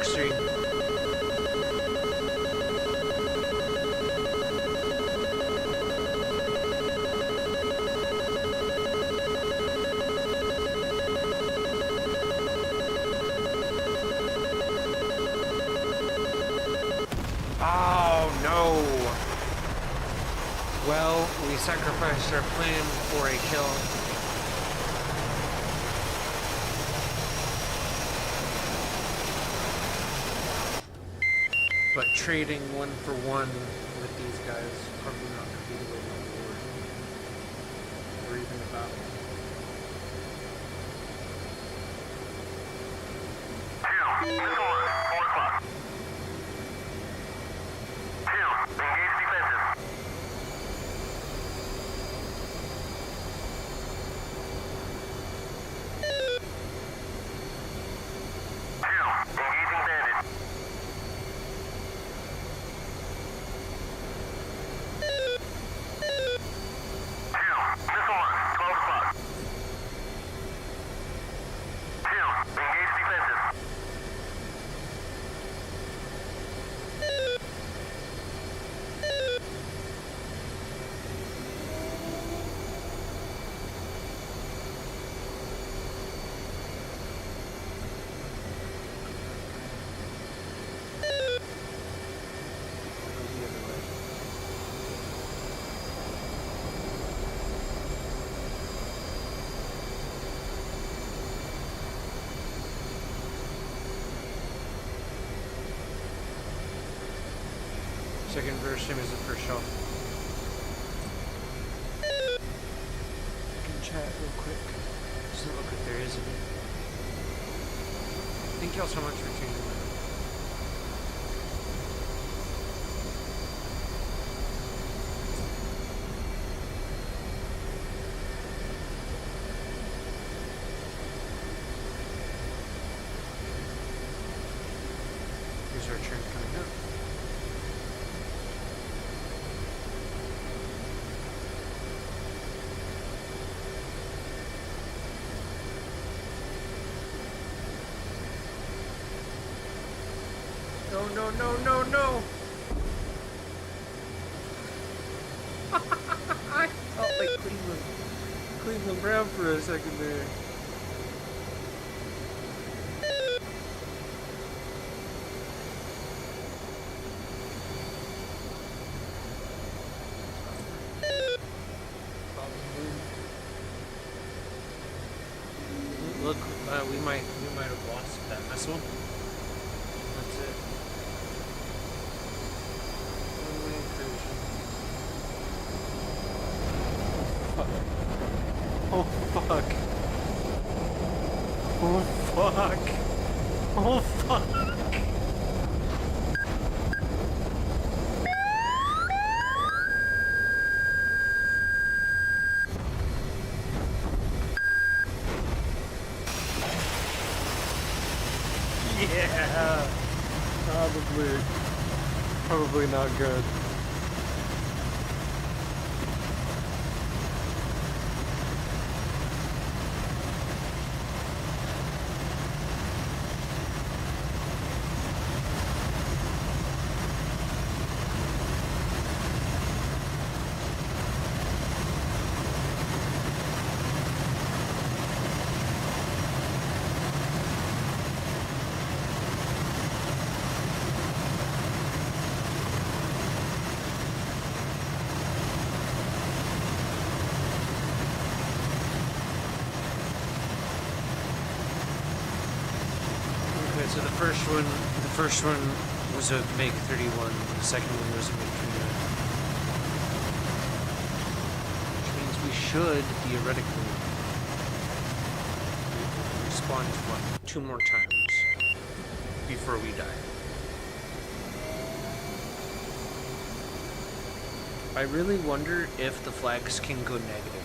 Fox 3. Oh, no. Well, we sacrificed our plane for a kill. But trading one for one with these guys is probably not going to be the way forward. Or even the battle. Two, missile launch, 4 o'clock. 2, engage defensive. 2, engaging bandit. 2, missile launch, 12 o'clock. 2, engage defensive. 2nd verse, same as the first shell. Can chat real quick. Doesn't look like there is any. Thank y'all so much for tuning in. Here's our turn coming up. No, no, no, no, no! I felt like Cleveland Brown for a second there. Look, we might have lost that missile. That's it. One-way incursion. Oh fuck. Oh fuck. Oh fuck. Yeah. Probably not good. Okay, so the first one was a MiG-31, the second one was a MiG-29. Which means we should, theoretically, respawn what, 2 more times before we die. I really wonder if the flags can go negative.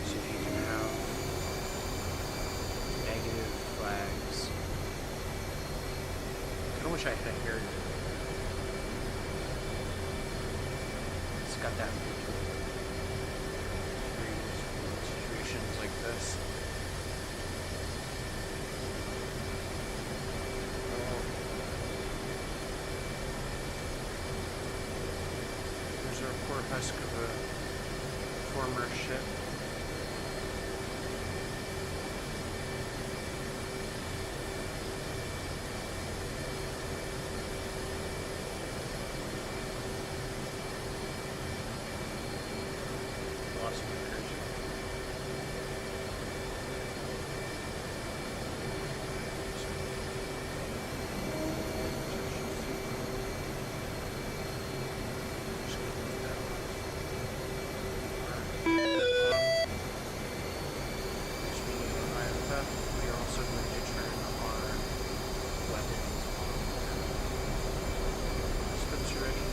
So if you can have negative flags. I kinda wish I had a hair. It's got that. husk of a former ship. Lost my picture. We are also going to turn our weapons on. Spencer ready?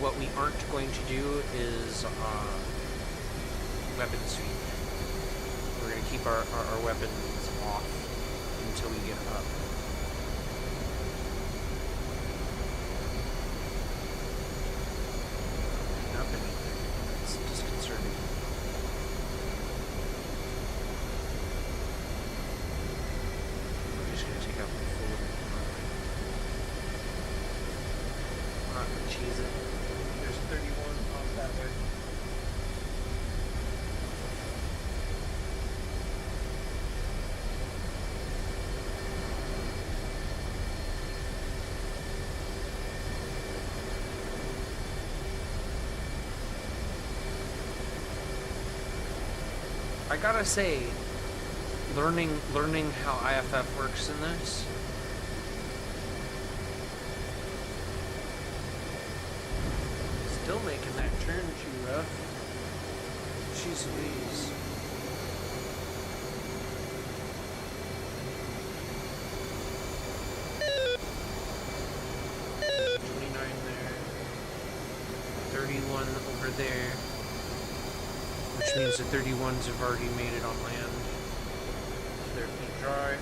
What we aren't going to do is weapon sweep. We're going to keep our weapons off until we get up. Up anything. It's disconcerting. We're just going to take out the full of it. We're not going to cheese it. There's 31 off that way. I gotta say, learning how IFF works in this. Still making that turn too rough. Jeez Louise. There. 31 over there. Which means the 31s have already made it on land. So their feet dry.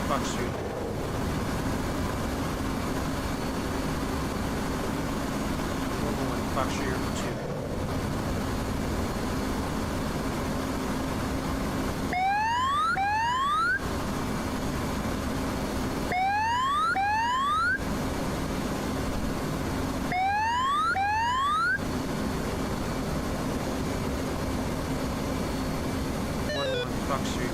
Fox Street. Fox Street or 2. Fox Street.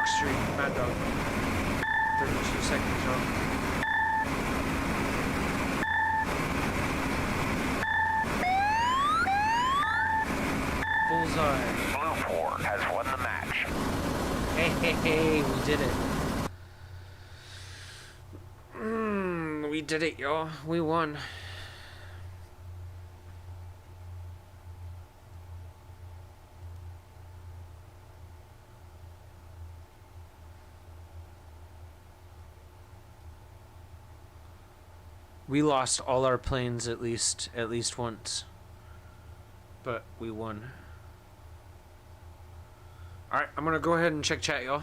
Fox 3, Mad Dog. 32 seconds, y'all. Bullseye. Blue 4 has won the match. Hey, we did it. We did it, y'all. We won. We lost all our planes at least once. But we won. Alright, I'm gonna go ahead and check chat, y'all.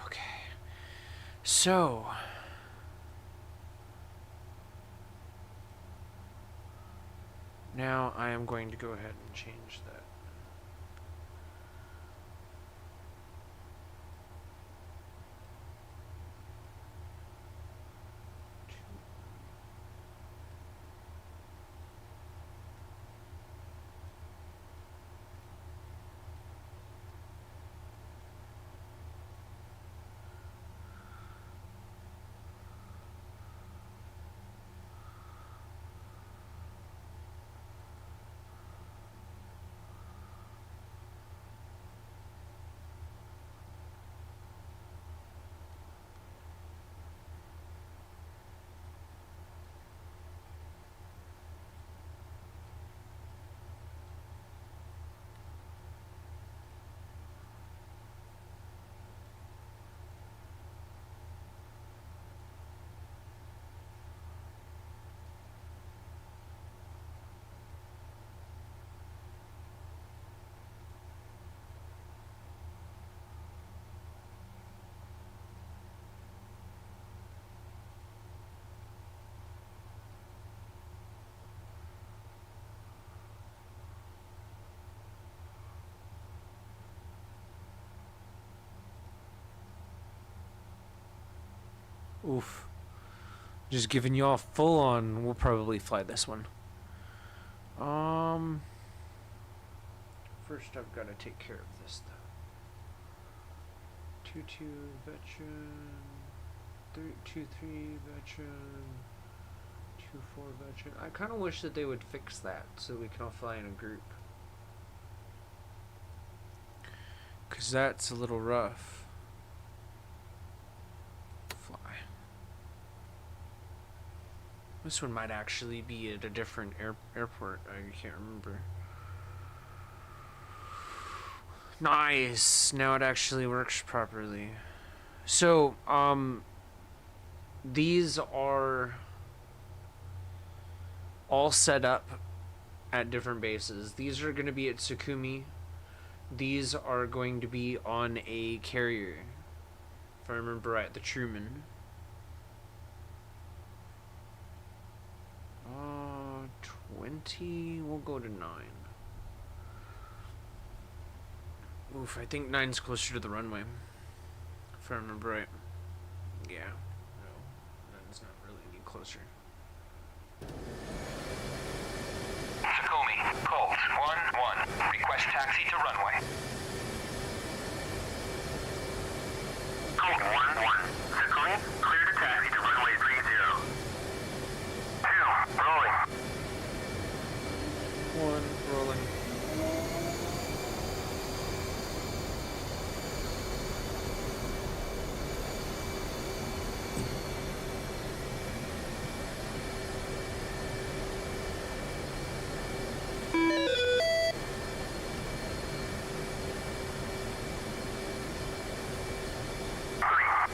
Okay. So... now I am going to go ahead and change that. Oof. Just giving y'all full on. We'll probably fly this one. First I've got to take care of this though. 2-2 veteran. 2-3 veteran. 2-4 veteran. I kind of wish that they would fix that so we can all fly in a group. Cause that's a little rough. This one might actually be at a different airport. I can't remember. Nice. Now it actually works properly. So, these are all set up at different bases. These are going to be at Sukumi. These are going to be on a carrier. If I remember right, the Truman. 20, we'll go to 9. Oof, I think 9's closer to the runway. If I remember right. Yeah. No, 9's not really any closer. Takumi, Colt 1-1. Request taxi to runway. Colt 1-1. Takumi, clear to taxi to runway 30. 2, rolling. 1, rolling.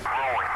Rolling.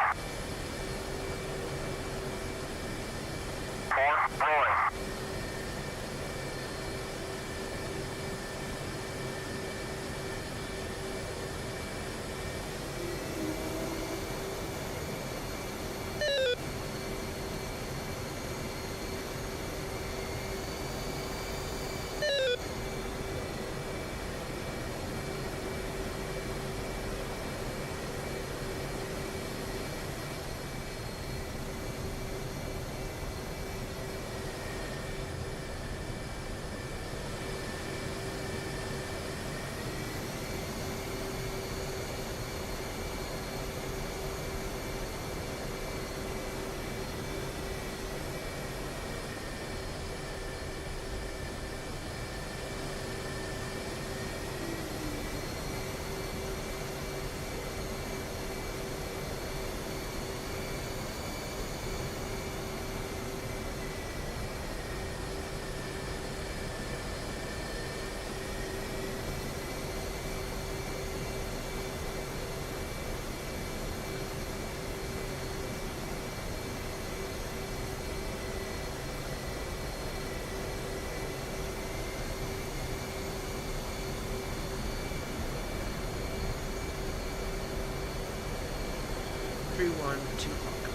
31, 2 o'clock.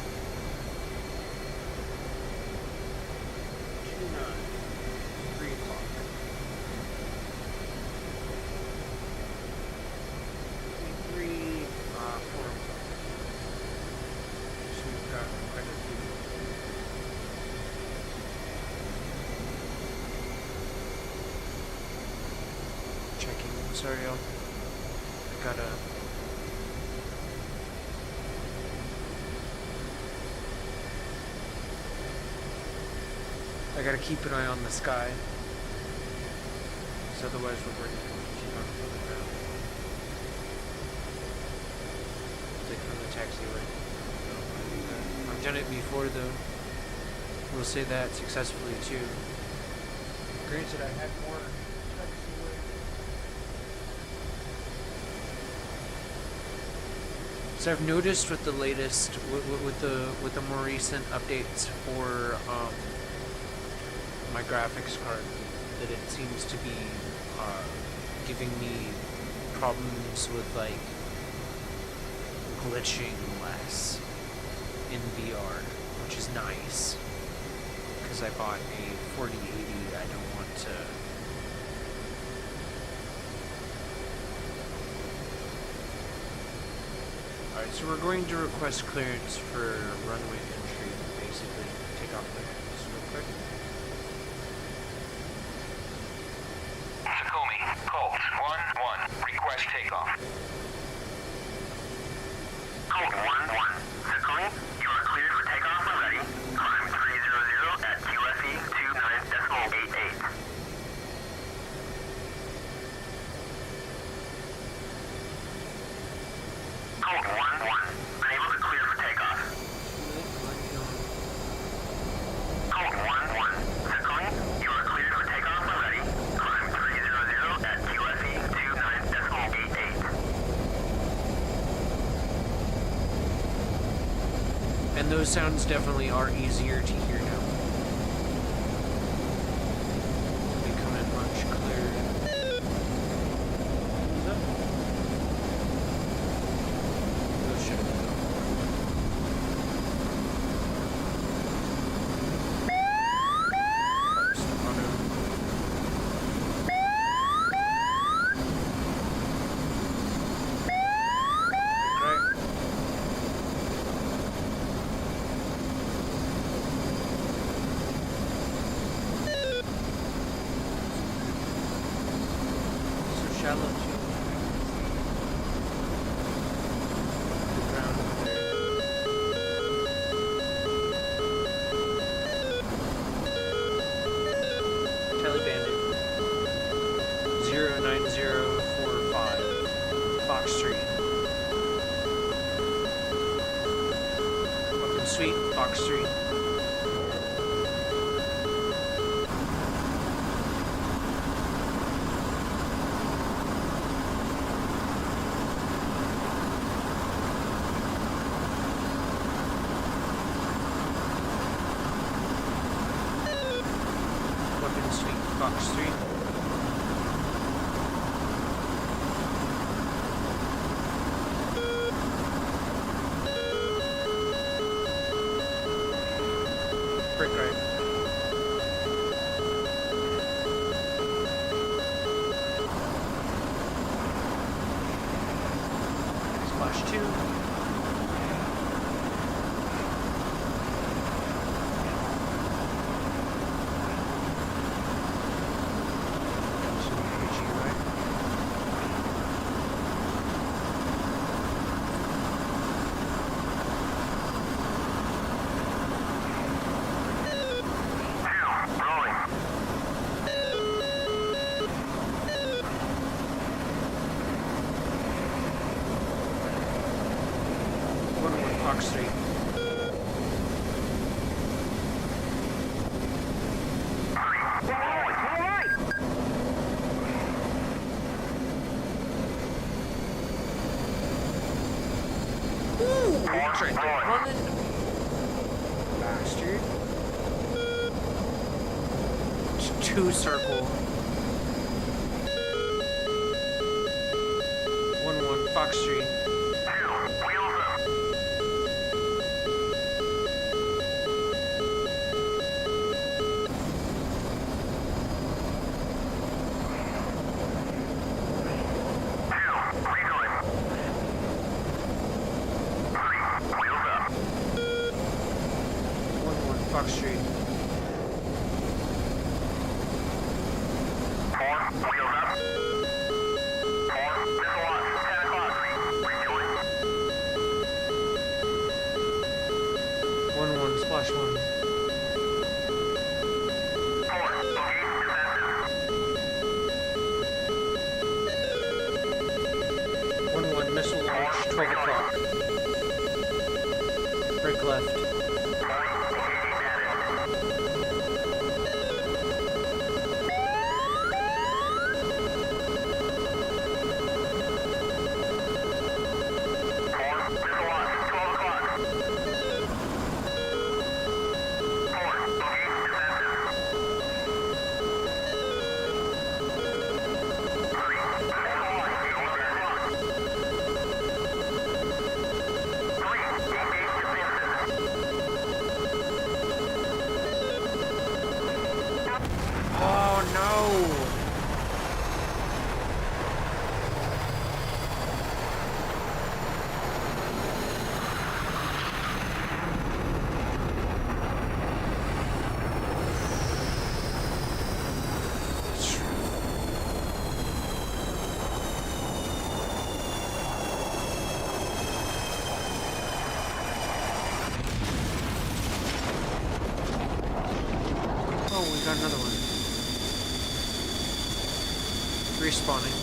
29, 3 o'clock. 23, 4 o'clock. So we've got quite a few. Checking. Sorry, y'all. I gotta. I gotta keep an eye on the sky. Because otherwise we're going to keep on flying around. Like from the taxiway. I've done it before though. We'll say that successfully too. Granted, I had more taxiway. So I've noticed with the latest, with the more recent updates for my graphics card, that it seems to be giving me problems with like glitching less in VR, which is nice because I bought a 4080. I don't want to. Alright, so we're going to request clearance for runway entry, basically. Take off the just real quick. Takumi, Colt 1-1, request takeoff. Colt 1-1, Takumi, you are cleared for takeoff when ready. Climb 300 at QFE 29.88. Colt 1-1, unable to clear for takeoff. Colt 1-1, Takumi, you are cleared for takeoff when ready. Climb 300 at QFE 29.88. And those sounds definitely are easier to hear now. They come in much clearer. Those should have been first auto. Right. So shallow too. The ground over there. Telebandit 09045 Fox Street. Welcome Suite, Fox Street. Weapon Suite, Fox Street. Brick right. Splash 2. Rolling. Fox Street. That's right there. Running. Bastard. Two circle. 1-1 Fox Street. Wheels up. Fox Street. 4, wheels up. 4, missile launch, 10 o'clock. Refueling. 1-1, splash 1. 4, engage defensive. 1-1, missile launch, 12 o'clock. Break left. 4, engaging bandit. 4, missile launch, 12 o'clock. 4, engage defensive. 3, missile launch, engaging bandit. 3, engage defensive. Oh no! Oh, we got another one. Respawning.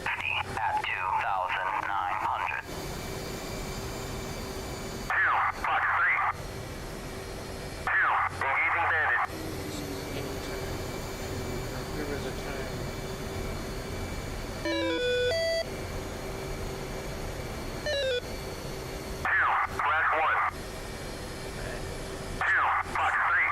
At 2,900. 2, Fox 3. 2, engaging bandit. There was a time. 2, Flash 1. 2, Fox 3.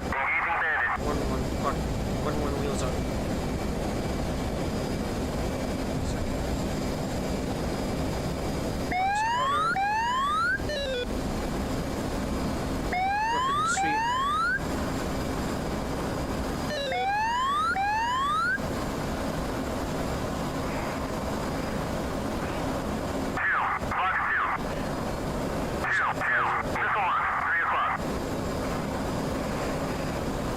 Engaging bandit. 1-1, fuck. 1-1 wheels up. Auto. Weapon sweep. Fox 2. 2, missile launch, 3 o'clock.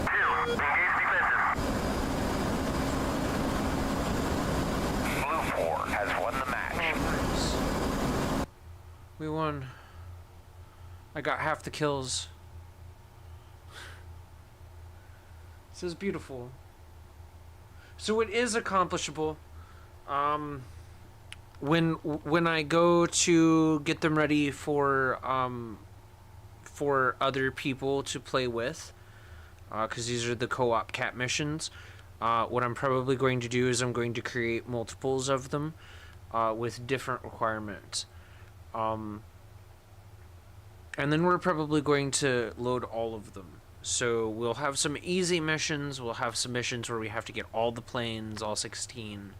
2, engage defensive. Blue 4 has won the Oh, match. nice. We won. I got half the kills. This is beautiful. So it is accomplishable. When I go to get them ready for other people to play with, because these are the co-op cat missions. What I'm probably going to do is I'm going to create multiples of them with different requirements. And then we're probably going to load all of them. So we'll have some easy missions. We'll have some missions where we have to get all the planes, all 16.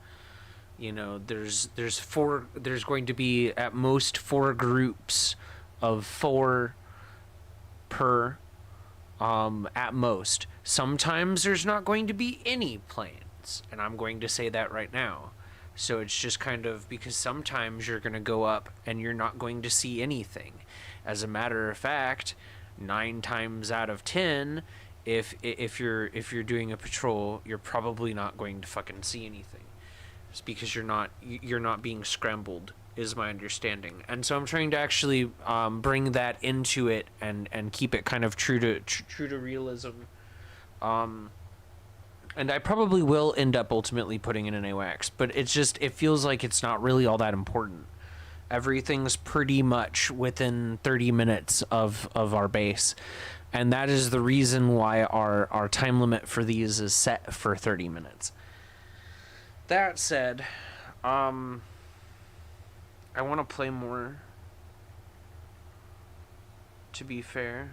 You know, there's going to be at most 4 groups of 4 per at most. Sometimes there's not going to be any planes, and I'm going to say that right now. So it's just kind of because sometimes you're going to go up and you're not going to see anything. As a matter of fact, 9 times out of 10, if you're doing a patrol, you're probably not going to fucking see anything. It's because you're not being scrambled, is my understanding. And so I'm trying to actually bring that into it and keep it kind of true to realism. And I probably will end up ultimately putting in an AWACS, but it feels like it's not really all that important. Everything's pretty much within 30 minutes of our base. And that is the reason why our time limit for these is set for 30 minutes. That said, I want to play more, to be fair.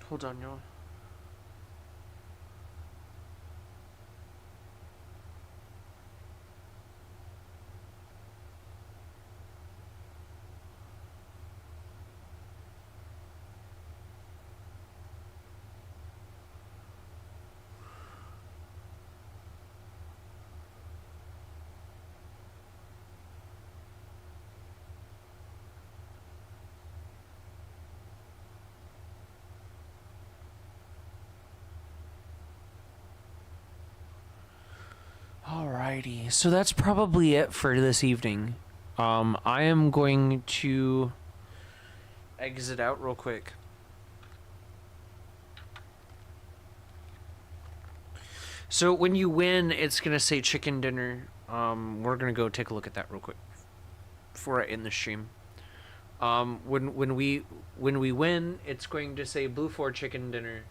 Hold on, y'all. Alrighty, so that's probably it for this evening. I am going to exit out real quick. So when you win, it's gonna say chicken dinner. We're gonna go take a look at that real quick before I end the stream. When we win, it's going to say Blue 4 chicken dinner.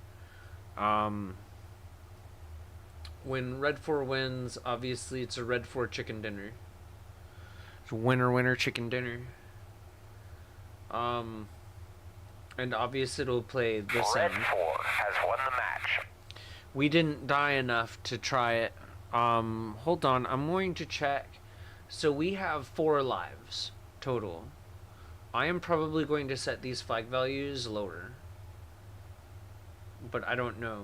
When Red 4 wins, obviously it's a Red 4 chicken dinner. It's winner, winner, chicken dinner. And obviously it'll play the Red sound. 4 has won the match. We didn't die enough to try it. Hold on, I'm going to check. So we have 4 lives total. I am probably going to set these flag values lower. But I don't know.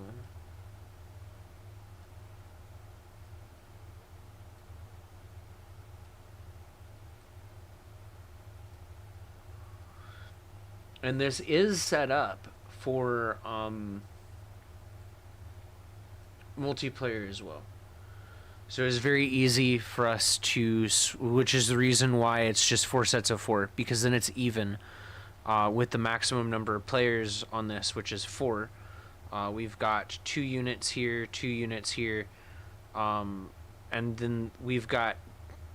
And this is set up for multiplayer as well. So it's very easy for us to, which is the reason why it's just 4 sets of 4, because then it's even with the maximum number of players on this, which is 4. We've got 2 units here, 2 units here, and then we've got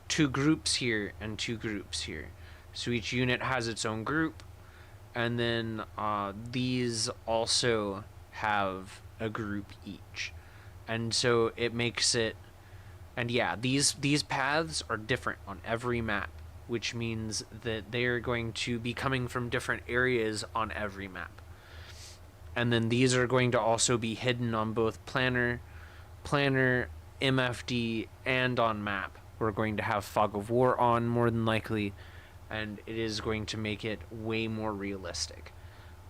2 groups here and 2 groups here. So each unit has its own group. And then these also have a group each. And so it makes it... And yeah, these paths are different on every map, which means that they are going to be coming from different areas on every map. And then these are going to also be hidden on both Planner, MFD, and on map. We're going to have Fog of War on, more than likely, and it is going to make it way more realistic.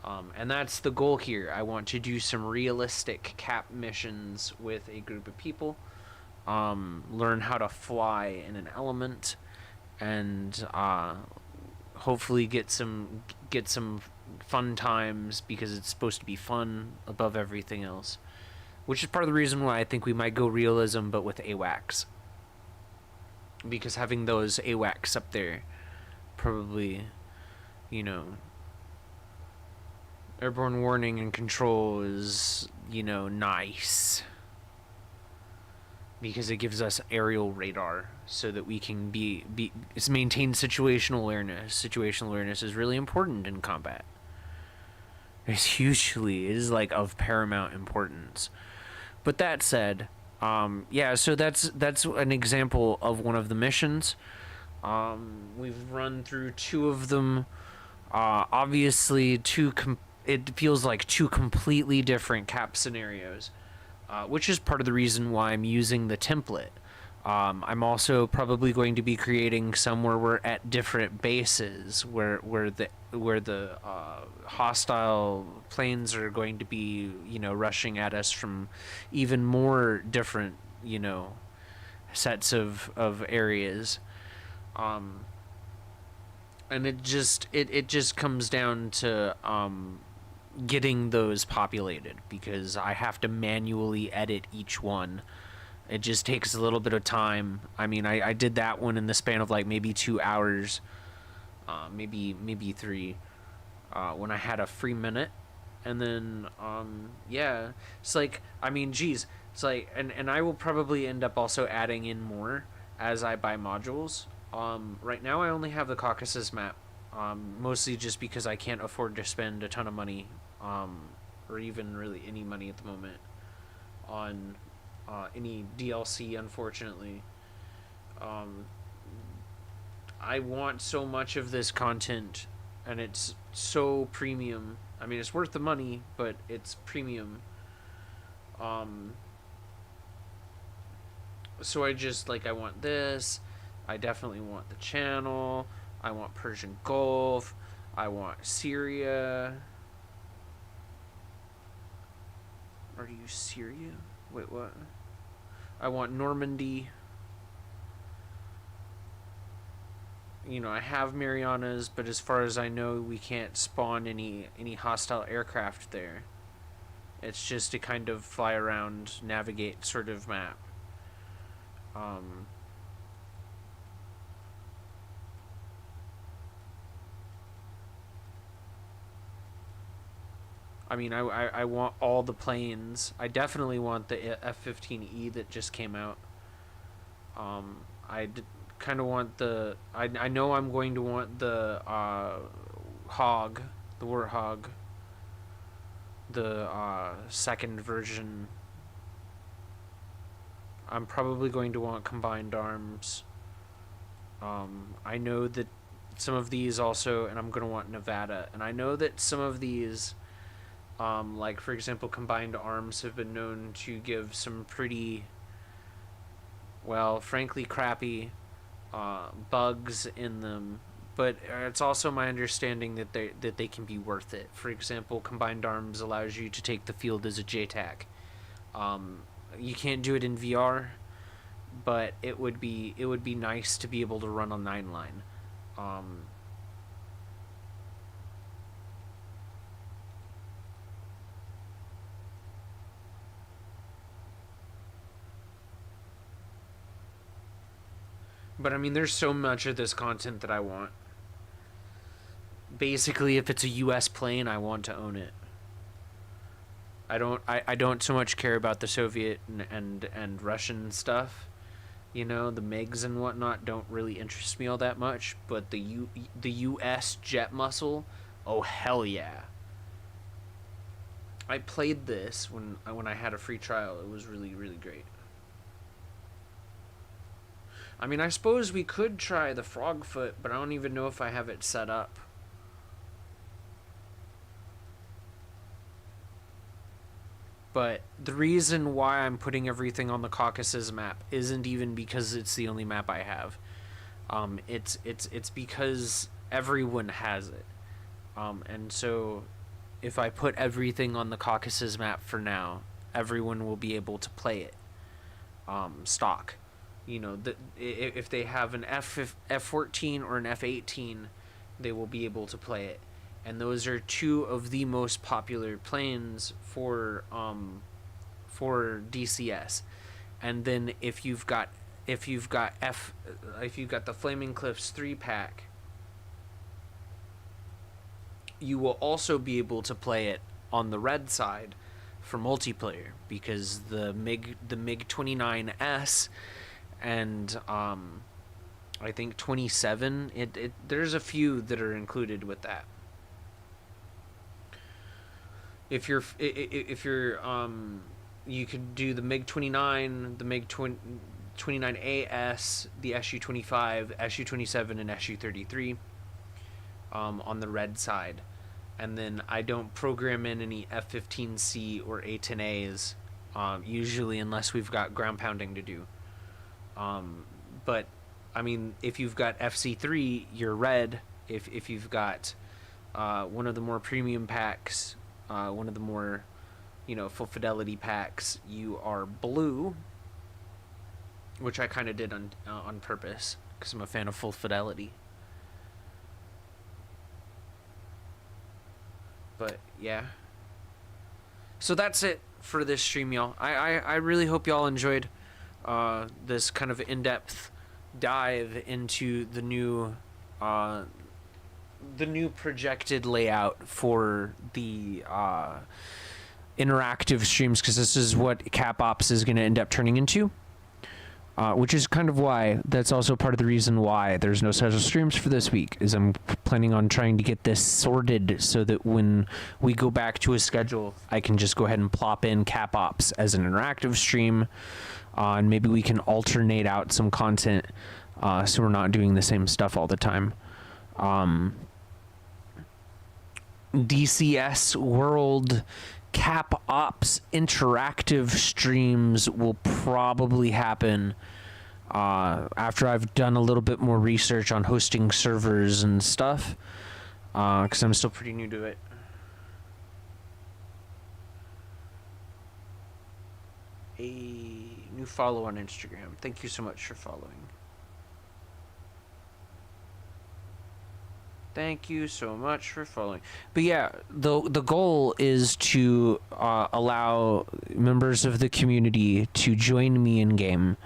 And that's the goal here. I want to do some realistic cap missions with a group of people, learn how to fly in an element, and hopefully get some fun times, because it's supposed to be fun above everything else. Which is part of the reason why I think we might go realism, but with AWACS. Because having those AWACS up there probably, you know, airborne warning and control is, you know, nice, because it gives us aerial radar so that we can maintain situational awareness. Situational awareness is really important in combat. It is like of paramount importance. But that said, yeah, so that's an example of one of the missions. We've run through 2 of them. Obviously, it feels like 2 completely different cap scenarios, which is part of the reason why I'm using the template. I'm also probably going to be creating some where we're at different bases, where the hostile planes are going to be, you know, rushing at us from even more different, you know, sets of areas. And it just comes down to getting those populated, because I have to manually edit each one. It just takes a little bit of time. I mean, I did that one in the span of like maybe 2 hours, maybe 3, when I had a free minute. And then yeah, it's like, I mean, geez, it's like, and I will probably end up also adding in more as I buy modules. Right now I only have the Caucasus map, mostly just because I can't afford to spend a ton of money, or even really any money at the moment, on any DLC, unfortunately. I want so much of this content and it's so premium. I mean, it's worth the money, but it's premium. So I just, like, I want this. I definitely want the channel. I want Persian Gulf. I want Syria. Are you Syria? Wait, what? I want Normandy. You know, I have Marianas, but as far as I know, we can't spawn any hostile aircraft there. It's just a kind of fly around, navigate sort of map. I mean, I want all the planes. I definitely want the F-15E that just came out. Kind of want the... I know I'm going to want the Hog, the Warthog, the second version. I'm probably going to want combined arms. I know that some of these also, and I'm going to want Nevada. And I know that some of these... like, for example, combined arms have been known to give some pretty, well, frankly, crappy bugs in them. But it's also my understanding that they can be worth it. For example, combined arms allows you to take the field as a JTAC. You can't do it in VR, but it would be nice to be able to run a 9-line. But I mean, there's so much of this content that I want. Basically, if it's a US plane, I want to own it. I don't so much care about the Soviet and Russian stuff. You know, the MiGs and whatnot don't really interest me all that much, but the US jet muscle, oh hell yeah. I played this when I had a free trial. It was really, really great. I mean, I suppose we could try the Frogfoot, but I don't even know if I have it set up. But the reason why I'm putting everything on the Caucasus map isn't even because it's the only map I have. It's because everyone has it. And so if I put everything on the Caucasus map for now, everyone will be able to play it stock. You know, if they have an F-14 or an F-18, they will be able to play it. And those are two of the most popular planes for DCS. And then if you've got the Flaming Cliffs 3-pack, you will also be able to play it on the red side for multiplayer, because the MiG-29S and I think 27, there's a few that are included with that. If you're you could do the MiG-29, the MiG-29AS, the Su-25, Su-27, and Su-33 on the red side. And then I don't program in any F-15C or A-10As, usually, unless we've got ground pounding to do. But, I mean, if you've got FC3, you're red. If you've got one of the more premium packs, one of the more, full fidelity packs, you are blue, which I kind of did on purpose, because I'm a fan of full fidelity. But, yeah. So that's it for this stream, y'all. I really hope y'all enjoyed this kind of in-depth dive into the new projected layout for the interactive streams, because this is what Cap Ops is going to end up turning into, which is kind of why, that's also part of the reason why there's no special streams for this week, is I'm planning on trying to get this sorted so that when we go back to a schedule, I can just go ahead and plop in Cap Ops as an interactive stream, and maybe we can alternate out some content so we're not doing the same stuff all the time. DCS World Cap Ops interactive streams will probably happen after I've done a little bit more research on hosting servers and stuff, because I'm still pretty new to it. A new follow on Instagram. Thank you so much for following. Thank you so much for following. But yeah, the goal is to allow members of the community to join me in game.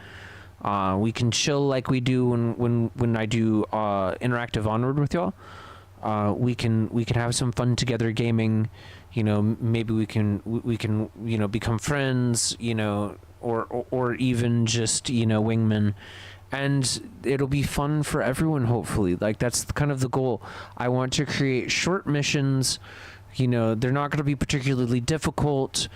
We can chill like we do when I do interactive Onward with y'all. We can have some fun together gaming. You know, maybe we can you know, become friends. You know, or even just, you know, wingmen. And it'll be fun for everyone, hopefully. Like, that's kind of the goal. I want to create short missions. You know, they're not going to be particularly difficult.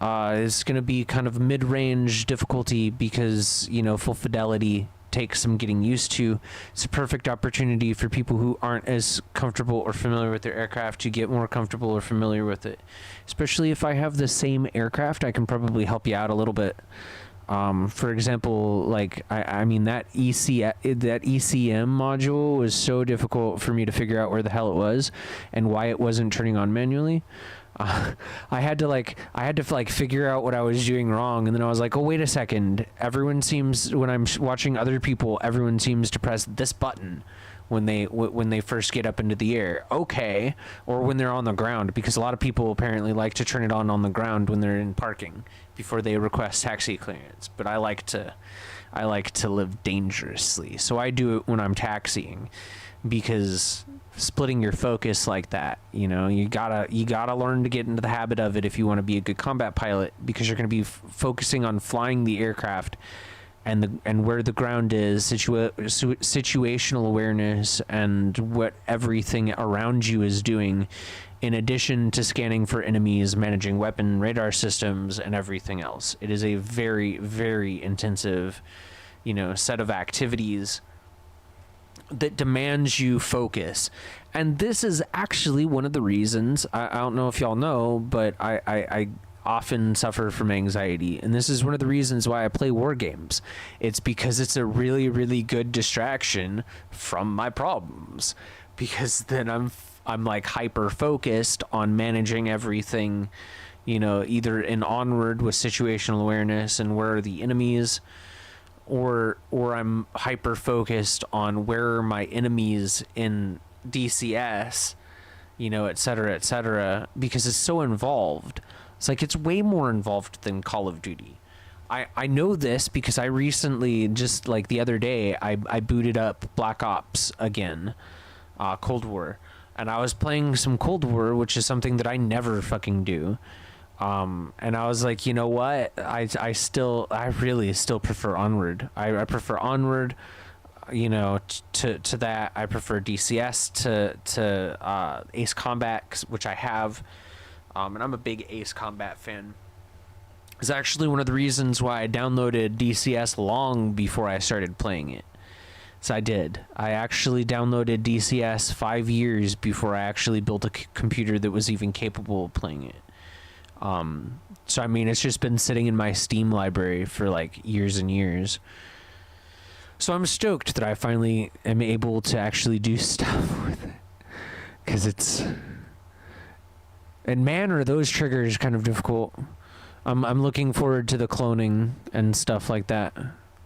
It's going to be kind of mid-range difficulty because, you know, full fidelity takes some getting used to. It's a perfect opportunity for people who aren't as comfortable or familiar with their aircraft to get more comfortable or familiar with it. Especially if I have the same aircraft, I can probably help you out a little bit. For example, like, I mean, that ECM module was so difficult for me to figure out where the hell it was and why it wasn't turning on manually. I had to figure out what I was doing wrong. And then I was like, oh, wait a second. Everyone seems, when I'm watching other people, everyone seems to press this button when they first get up into the air. Okay. Or when they're on the ground, because a lot of people apparently like to turn it on the ground when they're in parking before they request taxi clearance. But I like to live dangerously. So I do it when I'm taxiing, because splitting your focus like that, you know, you gotta learn to get into the habit of it if you want to be a good combat pilot, because you're going to be focusing on flying the aircraft and where the ground is, situational awareness, and what everything around you is doing, in addition to scanning for enemies, managing weapon radar systems, and everything else. It is a very, very intensive, you know, set of activities that demands you focus. And this is actually one of the reasons, I don't know if y'all know, but I often suffer from anxiety, and this is one of the reasons why I play war games. It's because it's a really, really good distraction from my problems, because then I'm like hyper focused on managing everything, you know, either in Onward with situational awareness and where are the enemies, or I'm hyper focused on where are my enemies in DCS, you know, et cetera, because it's so involved. It's like, it's way more involved than Call of Duty. I know this because I recently, just like the other day, I booted up Black Ops again, Cold War. And I was playing some Cold War, which is something that I never fucking do. And I was like, you know what? I really still prefer Onward. I prefer Onward, you know, to that. I prefer DCS to Ace Combat, which I have. And I'm a big Ace Combat fan. It's actually one of the reasons why I downloaded DCS long before I started playing it. So I did. I actually downloaded DCS 5 years before I actually built a computer that was even capable of playing it. So I mean, it's just been sitting in my Steam library for like years and years. So I'm stoked that I finally am able to actually do stuff with it. Because it's... And man, are those triggers kind of difficult. I'm looking forward to the cloning and stuff like that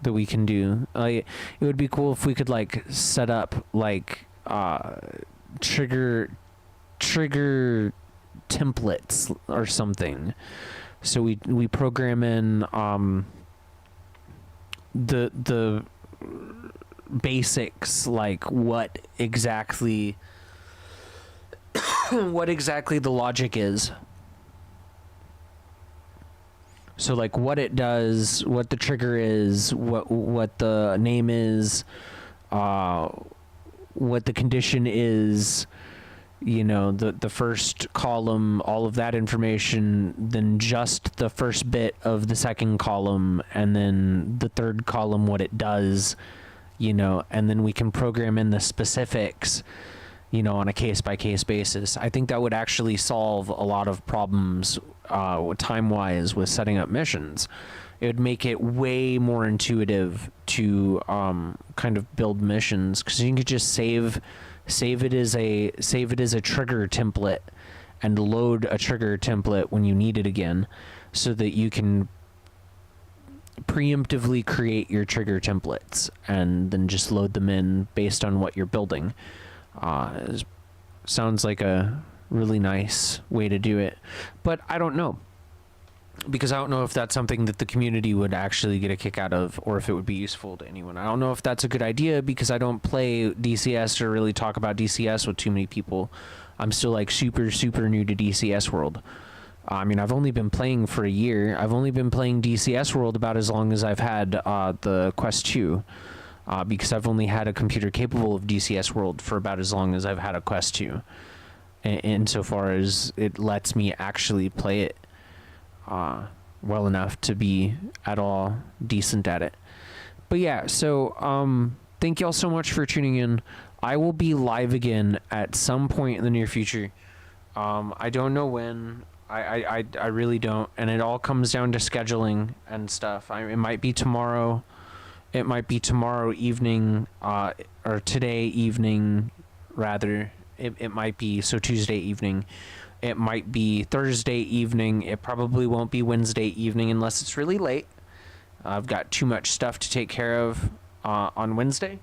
we can do. Like, it would be cool if we could like set up like trigger templates or something. So we program in the basics, like what exactly the logic is. So like what it does, what the trigger is, what the name is, what the condition is, you know, the first column, all of that information, then just the first bit of the second column, and then the third column, what it does, you know, and then we can program in the specifics, on a case-by-case basis. I think that would actually solve a lot of problems time-wise with setting up missions. It would make it way more intuitive to kind of build missions, because you could just save it as a trigger template and load a trigger template when you need it again, so that you can preemptively create your trigger templates and then just load them in based on what you're building. Sounds like a really nice way to do it, but I don't know, because I don't know if that's something that the community would actually get a kick out of, or if it would be useful to anyone. I don't know if that's a good idea, because I don't play DCS or really talk about DCS with too many people. I'm still like super new to DCS World. I mean, I've only been playing for a year. I've only been playing DCS World about as long as I've had the Quest 2, because I've only had a computer capable of DCS World for about as long as I've had a Quest 2, insofar as it lets me actually play it well enough to be at all decent at it. But yeah, so thank y'all so much for tuning in. I will be live again at some point in the near future. I don't know when. I really don't, and it all comes down to scheduling and stuff. It might be tomorrow. It might be tomorrow evening, or today evening, rather. It might be, so Tuesday evening. It might be Thursday evening. It probably won't be Wednesday evening unless it's really late. I've got too much stuff to take care of on Wednesday.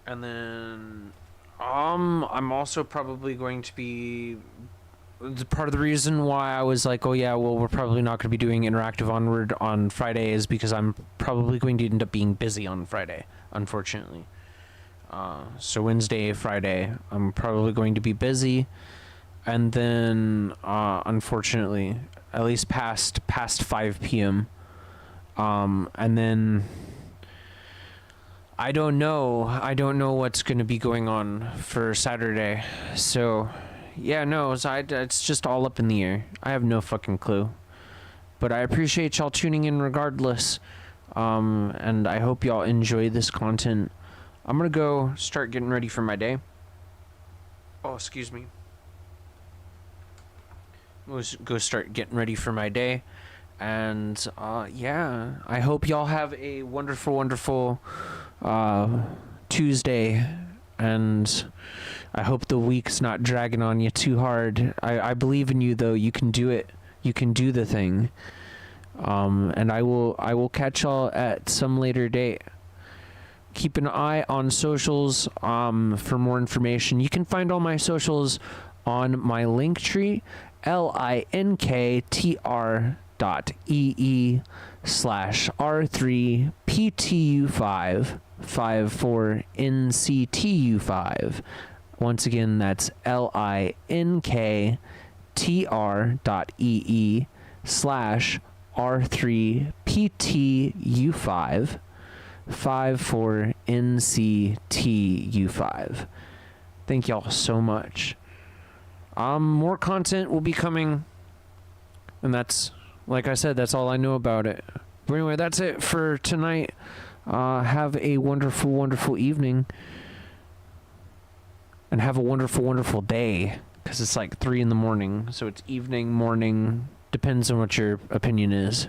And then I'm also probably going to be, part of the reason why I was like, oh yeah, well, we're probably not going to be doing Interactive Onward on Friday is because I'm probably going to end up being busy on Friday, unfortunately. So Wednesday, Friday, I'm probably going to be busy, and then unfortunately, at least past 5 p.m. And then I don't know what's going to be going on for Saturday. So yeah, no, it's just all up in the air. I have no fucking clue. But I appreciate y'all tuning in regardless. And I hope y'all enjoy this content. I'm going to go start getting ready for my day. Oh, excuse me. Let's go start getting ready for my day. And yeah, I hope y'all have a wonderful Tuesday. And I hope the week's not dragging on you too hard. I believe in you, though. You can do it. You can do the thing. And I will catch y'all at some later date. Keep an eye on socials for more information. You can find all my socials on my Linktree, linktr.ee/r3ptu554nctu5. Once again, that's linktr.ee/r3ptu5 54NCTU5. Thank y'all so much. More content will be coming, and that's, like I said, that's all I know about it. But anyway, that's it for tonight. Have a wonderful evening, and have a wonderful day, because it's like 3 a.m, so it's evening, morning, depends on what your opinion is.